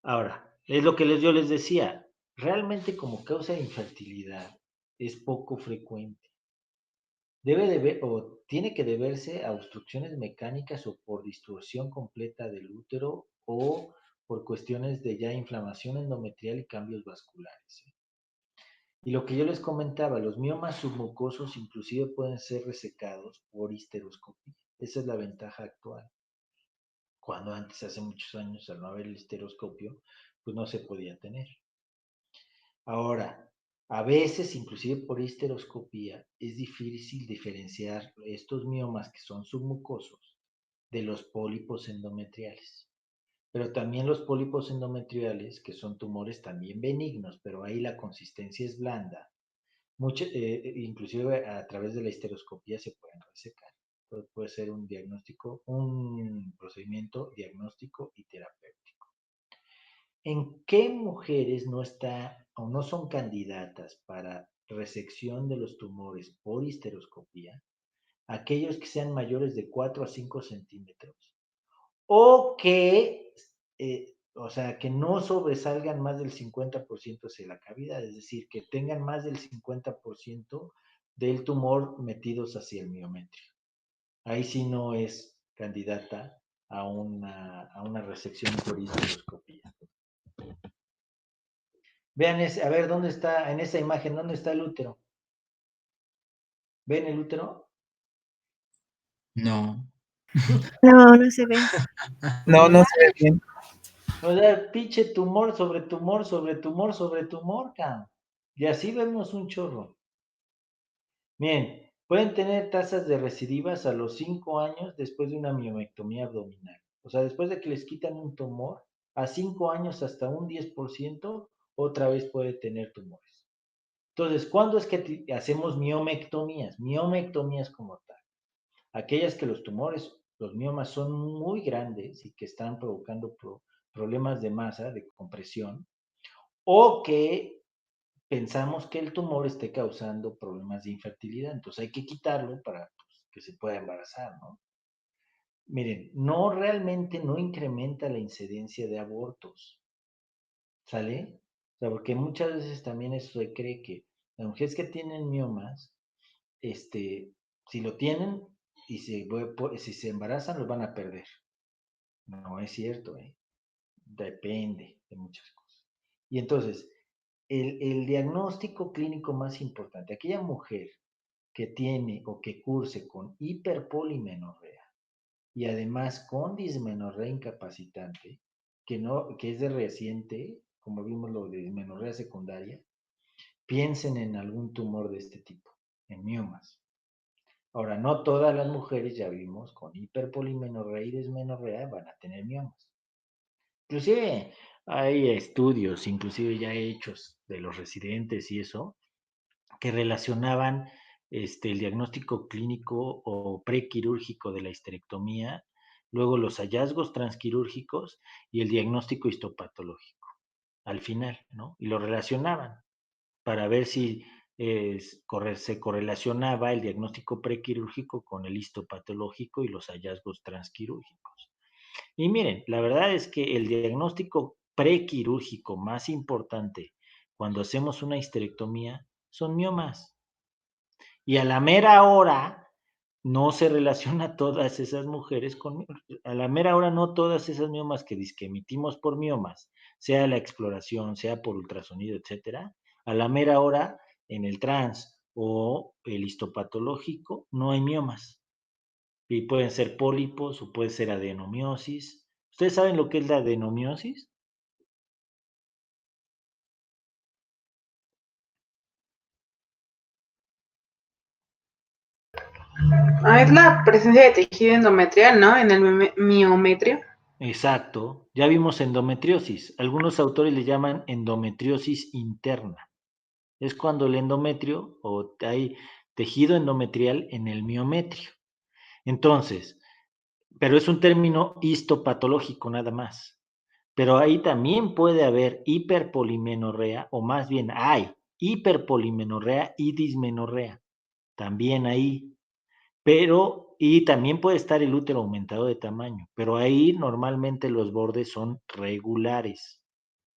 Ahora, es lo que yo les decía, realmente como causa de infertilidad es poco frecuente. Tiene que deberse a obstrucciones mecánicas o por distorsión completa del útero o por cuestiones de ya inflamación endometrial y cambios vasculares. Y lo que yo les comentaba, los miomas submucosos inclusive pueden ser resecados por histeroscopía. Esa es la ventaja actual. Cuando antes, hace muchos años, al no haber el histeroscopio, pues no se podía tener. Ahora, a veces, inclusive por histeroscopía, es difícil diferenciar estos miomas que son submucosos de los pólipos endometriales. Pero también los pólipos endometriales, que son tumores también benignos, pero ahí la consistencia es blanda. Inclusive a través de la histeroscopía se pueden resecar. Entonces puede ser un diagnóstico, un procedimiento diagnóstico y terapéutico. ¿En qué mujeres no está o no son candidatas para resección de los tumores por histeroscopía? Aquellos que sean mayores de 4 a 5 centímetros o que, o sea, que no sobresalgan más del 50% hacia la cavidad, es decir, que tengan más del 50% del tumor metidos hacia el miometrio. Ahí sí no es candidata a una resección por histeroscopía. Vean a ver, ¿dónde está, en esa imagen, dónde está el útero? ¿Ven el útero? No. No, no se ve. No, no se ve bien. O sea, pinche tumor sobre tumor sobre tumor sobre tumor, cabrón. Y así vemos un chorro. Bien, pueden tener tasas de recidivas a los 5 años después de una miomectomía abdominal. O sea, después de que les quitan un tumor, a 5 años hasta un 10% otra vez puede tener tumores. Entonces, ¿cuándo es que hacemos miomectomías? Miomectomías como tal. Aquellas que los tumores, los miomas son muy grandes y que están provocando problemas de masa, de compresión, o que pensamos que el tumor esté causando problemas de infertilidad. Entonces hay que quitarlo para pues, que se pueda embarazar, ¿no? Miren, no realmente no incrementa la incidencia de abortos, ¿sale? O sea, porque muchas veces también eso se cree que las mujeres que tienen miomas, si lo tienen y si se embarazan, los van a perder. No es cierto, ¿eh? Depende de muchas cosas. Y entonces, el diagnóstico clínico más importante, aquella mujer que tiene o que curse con hiperpolimenorrea y además con dismenorrea incapacitante, que es de reciente, como vimos lo de dismenorrea secundaria, piensen en algún tumor de este tipo, en miomas. Ahora, no todas las mujeres, ya vimos, con hiperpolimenorrea y dismenorrea van a tener miomas. Inclusive hay estudios, inclusive ya hechos de los residentes y eso, que relacionaban el diagnóstico clínico o prequirúrgico de la histerectomía, luego los hallazgos transquirúrgicos y el diagnóstico histopatológico al final, ¿no? Y lo relacionaban para ver si se correlacionaba el diagnóstico prequirúrgico con el histopatológico y los hallazgos transquirúrgicos. Y miren, la verdad es que el diagnóstico prequirúrgico más importante cuando hacemos una histerectomía son miomas. Y a la mera hora no se relaciona todas esas mujeres con, a la mera hora no todas esas miomas que emitimos por miomas, sea la exploración, sea por ultrasonido, etcétera, a la mera hora en el trans o el histopatológico no hay miomas. Y pueden ser pólipos o puede ser adenomiosis. ¿Ustedes saben lo que es la adenomiosis? Ah, es la presencia de tejido endometrial, ¿no? En el miometrio. Exacto. Ya vimos endometriosis. Algunos autores le llaman endometriosis interna. Es cuando el endometrio o hay tejido endometrial en el miometrio. Entonces, pero es un término histopatológico nada más. Pero ahí también puede haber hiperpolimenorrea, o más bien hay hiperpolimenorrea y dismenorrea. También ahí. Pero, y también puede estar el útero aumentado de tamaño, pero ahí normalmente los bordes son regulares.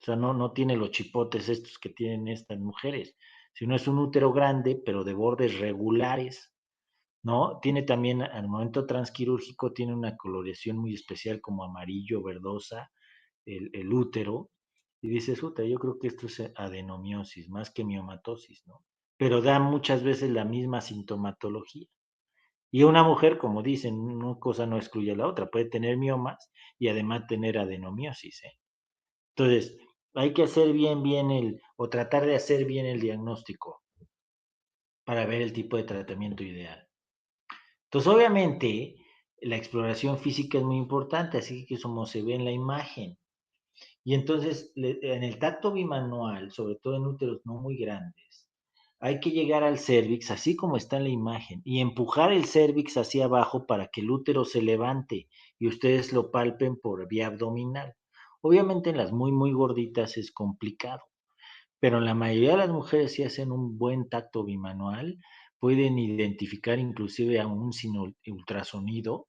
O sea, no tiene los chipotes estos que tienen estas mujeres, sino es un útero grande, pero de bordes regulares, ¿no? Tiene también, al momento transquirúrgico, tiene una coloración muy especial como amarillo, verdosa, el útero, y dices, puta, yo creo que esto es adenomiosis, más que miomatosis, ¿no? Pero da muchas veces la misma sintomatología. Y una mujer, como dicen, una cosa no excluye a la otra, puede tener miomas y además tener adenomiosis, ¿eh? Entonces, hay que hacer bien o tratar de hacer bien el diagnóstico para ver el tipo de tratamiento ideal. Entonces, obviamente, la exploración física es muy importante, así que como se ve en la imagen. Y entonces, en el tacto bimanual, sobre todo en úteros no muy grandes, hay que llegar al cérvix, así como está en la imagen, y empujar el cérvix hacia abajo para que el útero se levante y ustedes lo palpen por vía abdominal. Obviamente en las muy gorditas es complicado, pero en la mayoría de las mujeres si hacen un buen tacto bimanual, pueden identificar inclusive aún sin ultrasonido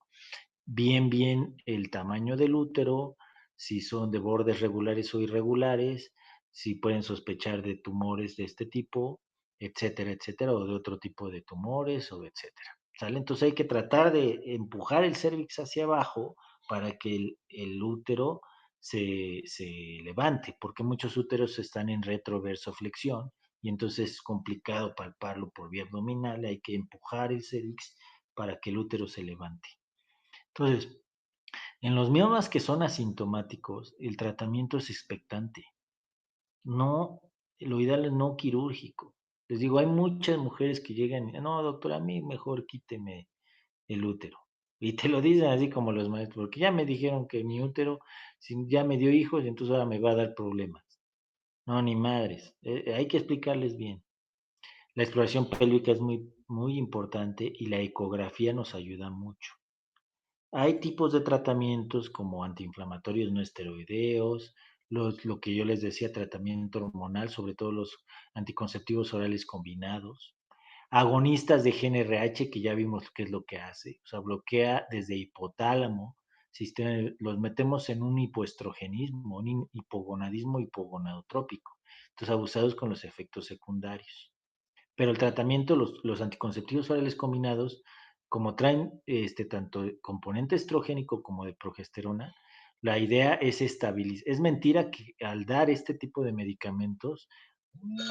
bien el tamaño del útero, si son de bordes regulares o irregulares, si pueden sospechar de tumores de este tipo, etcétera, o de otro tipo de tumores, o etcétera. ¿Sale? Entonces hay que tratar de empujar el cérvix hacia abajo para que el útero se levante, porque muchos úteros están en retroversoflexión y entonces es complicado palparlo por vía abdominal, hay que empujar el cérvix para que el útero se levante. Entonces, en los miomas que son asintomáticos, el tratamiento es expectante. No, lo ideal es no quirúrgico. Les digo, hay muchas mujeres que llegan y, no, doctor, a mí mejor quíteme el útero. Y te lo dicen así como los maestros, porque ya me dijeron que mi útero ya me dio hijos y entonces ahora me va a dar problemas. No, ni madres. Hay que explicarles bien. La exploración pélvica es muy importante y la ecografía nos ayuda mucho. Hay tipos de tratamientos como antiinflamatorios no esteroideos, lo que yo les decía, tratamiento hormonal, sobre todo los anticonceptivos orales combinados, agonistas de GnRH, que ya vimos qué es lo que hace, o sea, bloquea desde hipotálamo, los metemos en un hipoestrogenismo, un hipogonadismo hipogonadotrópico, entonces abusados con los efectos secundarios. Pero el tratamiento, los anticonceptivos orales combinados, como traen tanto componente estrogénico como de progesterona, la idea es estabilizar. Es mentira que al dar este tipo de medicamentos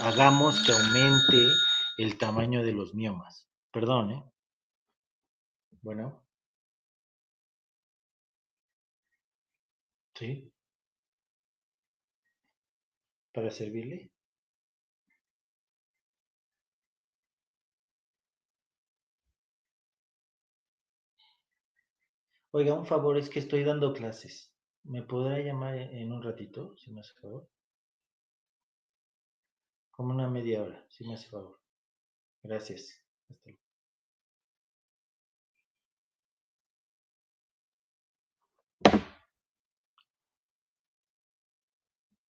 hagamos que aumente el tamaño de los miomas. Perdón, ¿eh? Bueno, sí, para servirle. Oiga, un favor, es que estoy dando clases. ¿Me podrá llamar en un ratito, si me hace favor? Como una media hora, si me hace favor. Gracias. Hasta luego.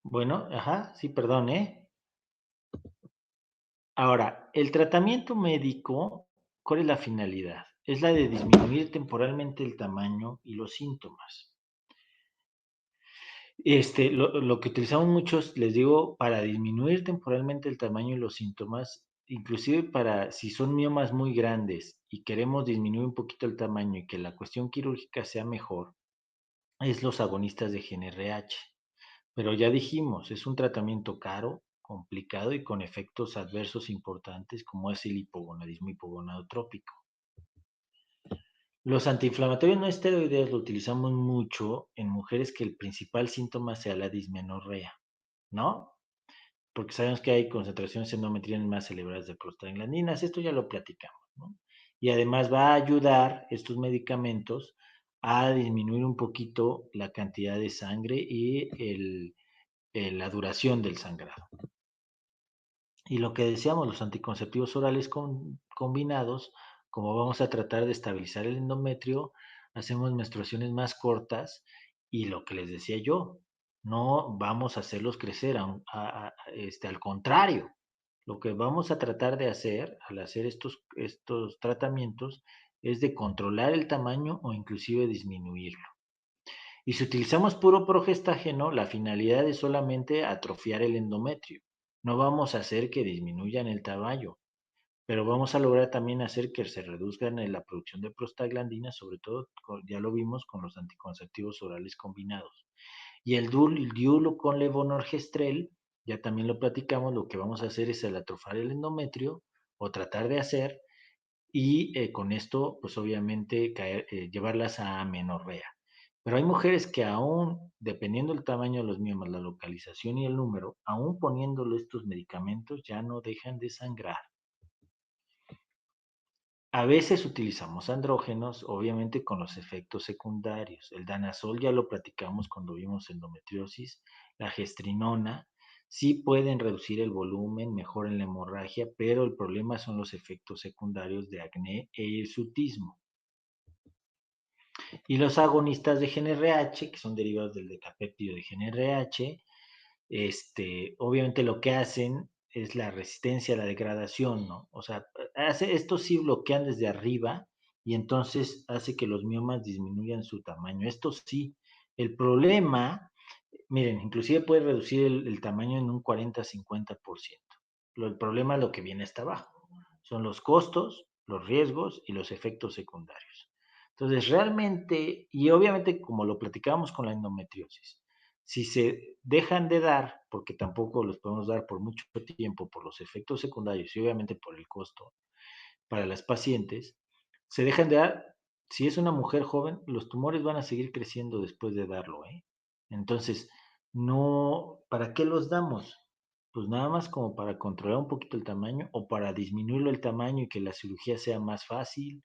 Bueno, ajá, sí, perdón, ¿eh? Ahora, el tratamiento médico, ¿cuál es la finalidad? Es la de disminuir temporalmente el tamaño y los síntomas. Lo que utilizamos muchos, les digo, para disminuir temporalmente el tamaño y los síntomas, inclusive para si son miomas muy grandes y queremos disminuir un poquito el tamaño y que la cuestión quirúrgica sea mejor, es los agonistas de GnRH. Pero ya dijimos, es un tratamiento caro, complicado y con efectos adversos importantes como es el hipogonadismo hipogonadotrópico. Los antiinflamatorios no esteroideos lo utilizamos mucho en mujeres que el principal síntoma sea la dismenorrea, ¿no? Porque sabemos que hay concentraciones endometriales más elevadas de prostaglandinas, esto ya lo platicamos, ¿no? Y además va a ayudar estos medicamentos a disminuir un poquito la cantidad de sangre y la duración del sangrado. Y lo que decíamos, los anticonceptivos orales combinados, como vamos a tratar de estabilizar el endometrio, hacemos menstruaciones más cortas y lo que les decía yo, no vamos a hacerlos crecer, al contrario, lo que vamos a tratar de hacer al hacer estos tratamientos es de controlar el tamaño o inclusive disminuirlo. Y si utilizamos puro progestágeno, la finalidad es solamente atrofiar el endometrio. No vamos a hacer que disminuyan el tamaño, pero vamos a lograr también hacer que se reduzcan la producción de prostaglandinas, sobre todo, ya lo vimos con los anticonceptivos orales combinados. Y el diulo con levonorgestrel, ya también lo platicamos, lo que vamos a hacer es el atrofiar el endometrio o tratar de hacer y con esto, pues obviamente, llevarlas a amenorrea. Pero hay mujeres que aún, dependiendo del tamaño de los miomas, la localización y el número, aún poniéndole estos medicamentos, ya no dejan de sangrar. A veces utilizamos andrógenos, obviamente con los efectos secundarios. El danazol ya lo platicamos cuando vimos endometriosis, la gestrinona, sí pueden reducir el volumen, mejoran la hemorragia, pero el problema son los efectos secundarios de acné e hirsutismo. Y los agonistas de GnRH, que son derivados del decapéptido de GnRH, obviamente lo que hacen es la resistencia a la degradación, ¿no? O sea, estos sí bloquean desde arriba y entonces hace que los miomas disminuyan su tamaño. Esto sí. El problema, miren, inclusive puede reducir el tamaño en un 40-50%. El problema es lo que viene hasta abajo. Son los costos, los riesgos y los efectos secundarios. Entonces, realmente, y obviamente como lo platicábamos con la endometriosis, si se dejan de dar, porque tampoco los podemos dar por mucho tiempo por los efectos secundarios y obviamente por el costo para las pacientes, se dejan de dar, si es una mujer joven, los tumores van a seguir creciendo después de darlo, ¿eh? Entonces, no, ¿para qué los damos? Pues nada más como para controlar un poquito el tamaño o para disminuirlo el tamaño y que la cirugía sea más fácil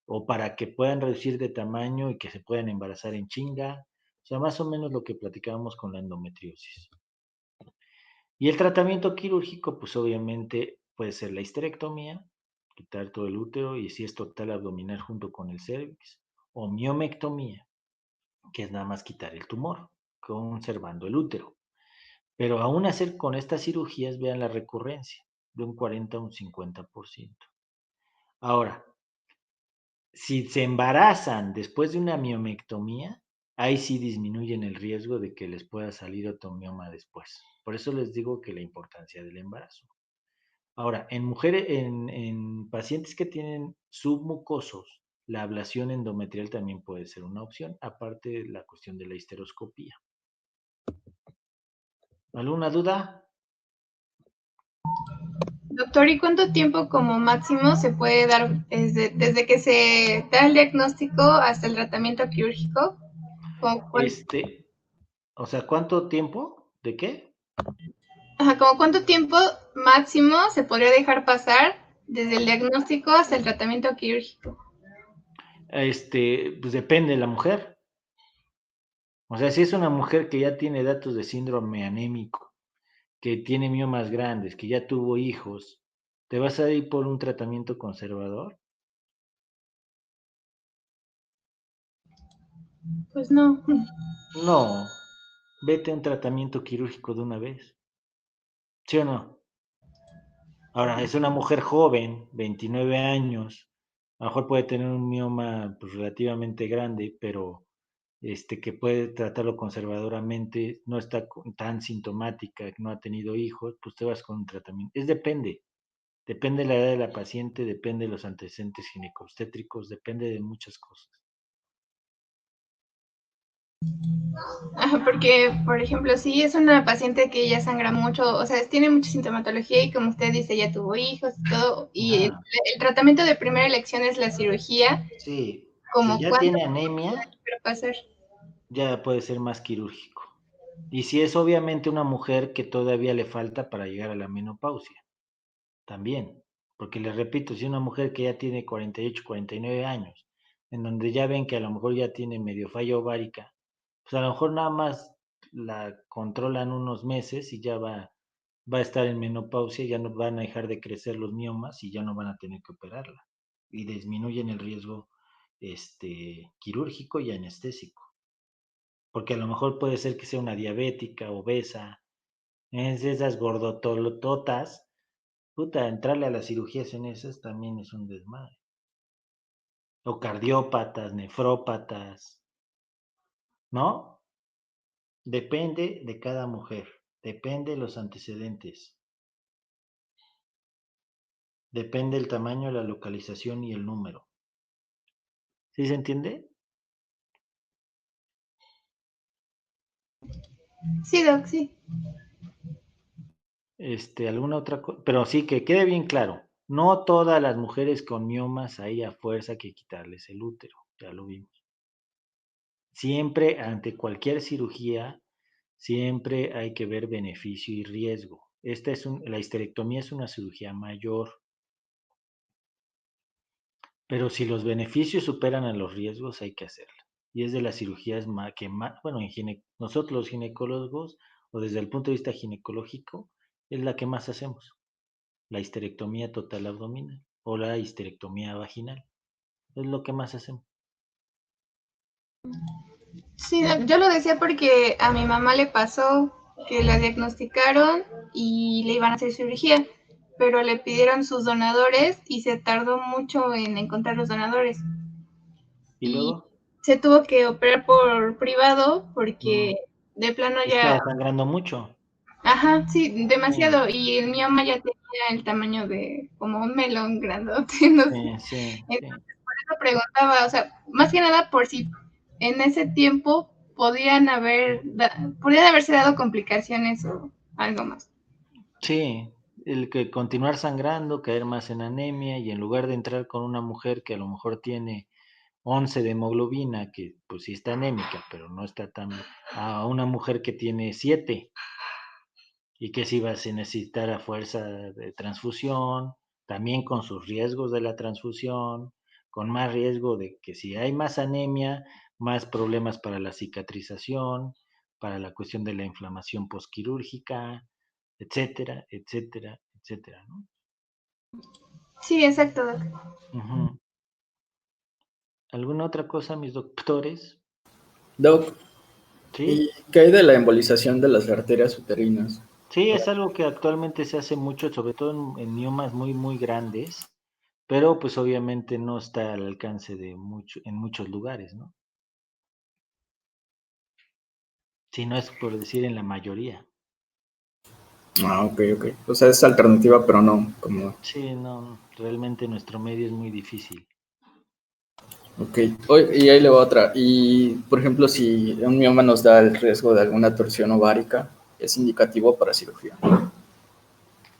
o para que puedan reducir de tamaño y que se puedan embarazar en chinga. O sea, más o menos lo que platicábamos con la endometriosis. Y el tratamiento quirúrgico, pues obviamente puede ser la histerectomía, quitar todo el útero y si es total abdominal junto con el cervix, o miomectomía, que es nada más quitar el tumor, conservando el útero. Pero aún hacer con estas cirugías, vean la recurrencia, de un 40 a un 50%. Ahora, si se embarazan después de una miomectomía, ahí sí disminuyen el riesgo de que les pueda salir otro mioma después. Por eso les digo que la importancia del embarazo. Ahora, en mujeres, en pacientes que tienen submucosos, la ablación endometrial también puede ser una opción, aparte de la cuestión de la histeroscopía. ¿Alguna duda? Doctor, ¿y cuánto tiempo como máximo se puede dar desde que se da el diagnóstico hasta el tratamiento quirúrgico? O sea, ¿cuánto tiempo? ¿De qué? Ajá, ¿como cuánto tiempo máximo se podría dejar pasar desde el diagnóstico hasta el tratamiento quirúrgico? Pues depende de la mujer. O sea, si es una mujer que ya tiene datos de síndrome anémico, que tiene miomas grandes, que ya tuvo hijos, ¿te vas a ir por un tratamiento conservador? Pues no. No, vete a un tratamiento quirúrgico de una vez. ¿Sí o no? Ahora, es una mujer joven, 29 años, a lo mejor puede tener un mioma pues, relativamente grande, pero que puede tratarlo conservadoramente, no está tan sintomática, no ha tenido hijos, pues te vas con un tratamiento. Depende de la edad de la paciente, depende de los antecedentes ginecobstétricos, depende de muchas cosas. Ajá, porque, por ejemplo, si es una paciente que ya sangra mucho, o sea, tiene mucha sintomatología y como usted dice, ya tuvo hijos y todo, y el tratamiento de primera elección es la cirugía, Sí, si como ya cuánto tiene anemia, puede pasar. ya puede ser más quirúrgico. Y si es obviamente una mujer que todavía le falta para llegar a la menopausia, también. Porque les repito, si una mujer que ya tiene 48, 49 años, en donde ya ven que a lo mejor ya tiene medio falla ovárica, pues a lo mejor nada más la controlan unos meses y ya va a estar en menopausia, ya no van a dejar de crecer los miomas y ya no van a tener que operarla. Y disminuyen el riesgo quirúrgico y anestésico. Porque a lo mejor puede ser que sea una diabética, obesa, es de esas gordotolototas. Puta, entrarle a las cirugías en esas también es un desmadre. O cardiópatas, nefrópatas, ¿no? Depende de cada mujer, depende de los antecedentes, depende el tamaño, la localización y el número. ¿Sí se entiende? Sí, Doc, sí. Alguna otra cosa, pero sí que quede bien claro, no todas las mujeres con miomas hay a fuerza que quitarles el útero, ya lo vimos. Siempre, ante cualquier cirugía, siempre hay que ver beneficio y riesgo. La histerectomía es una cirugía mayor, pero si los beneficios superan a los riesgos, hay que hacerla. Y es de las cirugías que más, bueno, nosotros los ginecólogos, o desde el punto de vista ginecológico, es la que más hacemos. La histerectomía total abdominal o la histerectomía vaginal. Es lo que más hacemos. Sí, yo lo decía porque a mi mamá le pasó que la diagnosticaron y le iban a hacer cirugía, pero le pidieron sus donadores y se tardó mucho en encontrar los donadores. ¿Y luego? Se tuvo que operar por privado porque de plano ya... Estaba sangrando mucho. Ajá, sí, demasiado. Y el mioma ya tenía el tamaño de como un melón grandote, no sé. Sí. Entonces, por eso preguntaba, o sea, más que nada por si en ese tiempo podrían haberse dado complicaciones o algo más. Sí, el que continuar sangrando, caer más en anemia y en lugar de entrar con una mujer que a lo mejor tiene 11 de hemoglobina, que pues sí está anémica, pero no está tan... a una mujer que tiene 7 y que sí va a necesitar a fuerza de transfusión, también con sus riesgos de la transfusión, con más riesgo de que si hay más anemia, más problemas para la cicatrización, para la cuestión de la inflamación posquirúrgica, etcétera, etcétera, etcétera, ¿no? Sí, exacto, Doc. Uh-huh. ¿Alguna otra cosa, mis doctores? Doc, ¿Sí? ¿y qué hay de la embolización de las arterias uterinas? Sí, es algo que actualmente se hace mucho, sobre todo en miomas muy, muy grandes, pero pues obviamente no está al alcance en muchos lugares, ¿no? Si no es por decir en la mayoría. Ah, ok. O sea, es alternativa, pero no como... Sí, no, realmente nuestro medio es muy difícil. Ok, y ahí le va otra. Y, por ejemplo, si un mioma nos da el riesgo de alguna torsión ovárica, ¿es indicativo para cirugía?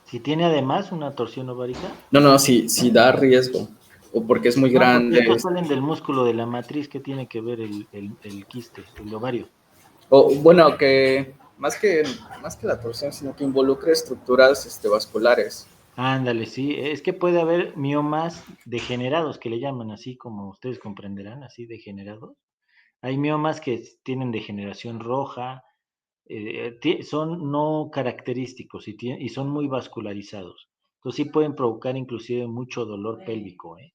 Si tiene además una torsión ovárica. No, si da riesgo, o porque es muy No, porque grande. estos salen del músculo de la matriz. ¿Qué tiene que ver el quiste, el ovario? O bueno, que más que la torsión, sino que involucre estructuras vasculares. Ándale, sí, es que puede haber miomas degenerados, que le llaman así, como ustedes comprenderán, así degenerados. Hay miomas que tienen degeneración roja, son no característicos y son muy vascularizados. Entonces sí pueden provocar inclusive mucho dolor pélvico, ¿eh?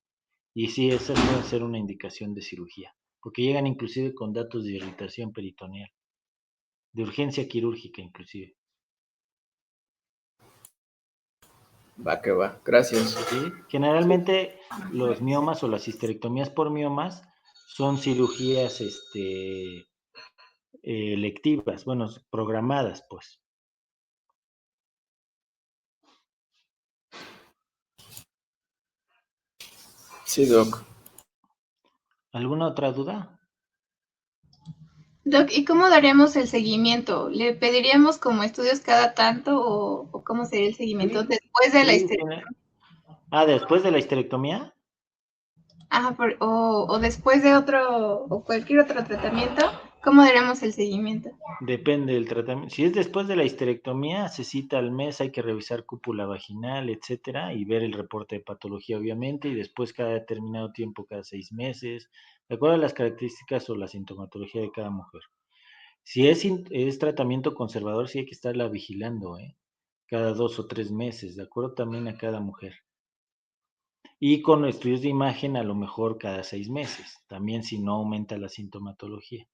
Y sí, esa puede ser una indicación de cirugía, porque llegan inclusive con datos de irritación peritoneal, de urgencia quirúrgica inclusive. Va que va, gracias. ¿Sí? Generalmente los miomas o las histerectomías por miomas son cirugías electivas, bueno, programadas, pues. Sí, Doc. ¿Alguna otra duda? Doc, ¿y cómo daríamos el seguimiento? ¿Le pediríamos como estudios cada tanto o cómo sería el seguimiento después de la Sí, histerectomía? después de la histerectomía. Ajá, o después de otro o cualquier otro tratamiento, ¿cómo daríamos el seguimiento? Depende del tratamiento. Si es después de la histerectomía, se cita al mes, hay que revisar cúpula vaginal, etcétera, y ver el reporte de patología, obviamente, y después cada determinado tiempo, cada 6 meses, de acuerdo a las características o la sintomatología de cada mujer. Si es tratamiento conservador, sí hay que estarla vigilando, cada 2 o 3 meses, de acuerdo también a cada mujer. Y con estudios de imagen, a lo mejor cada 6 meses, también si no aumenta la sintomatología.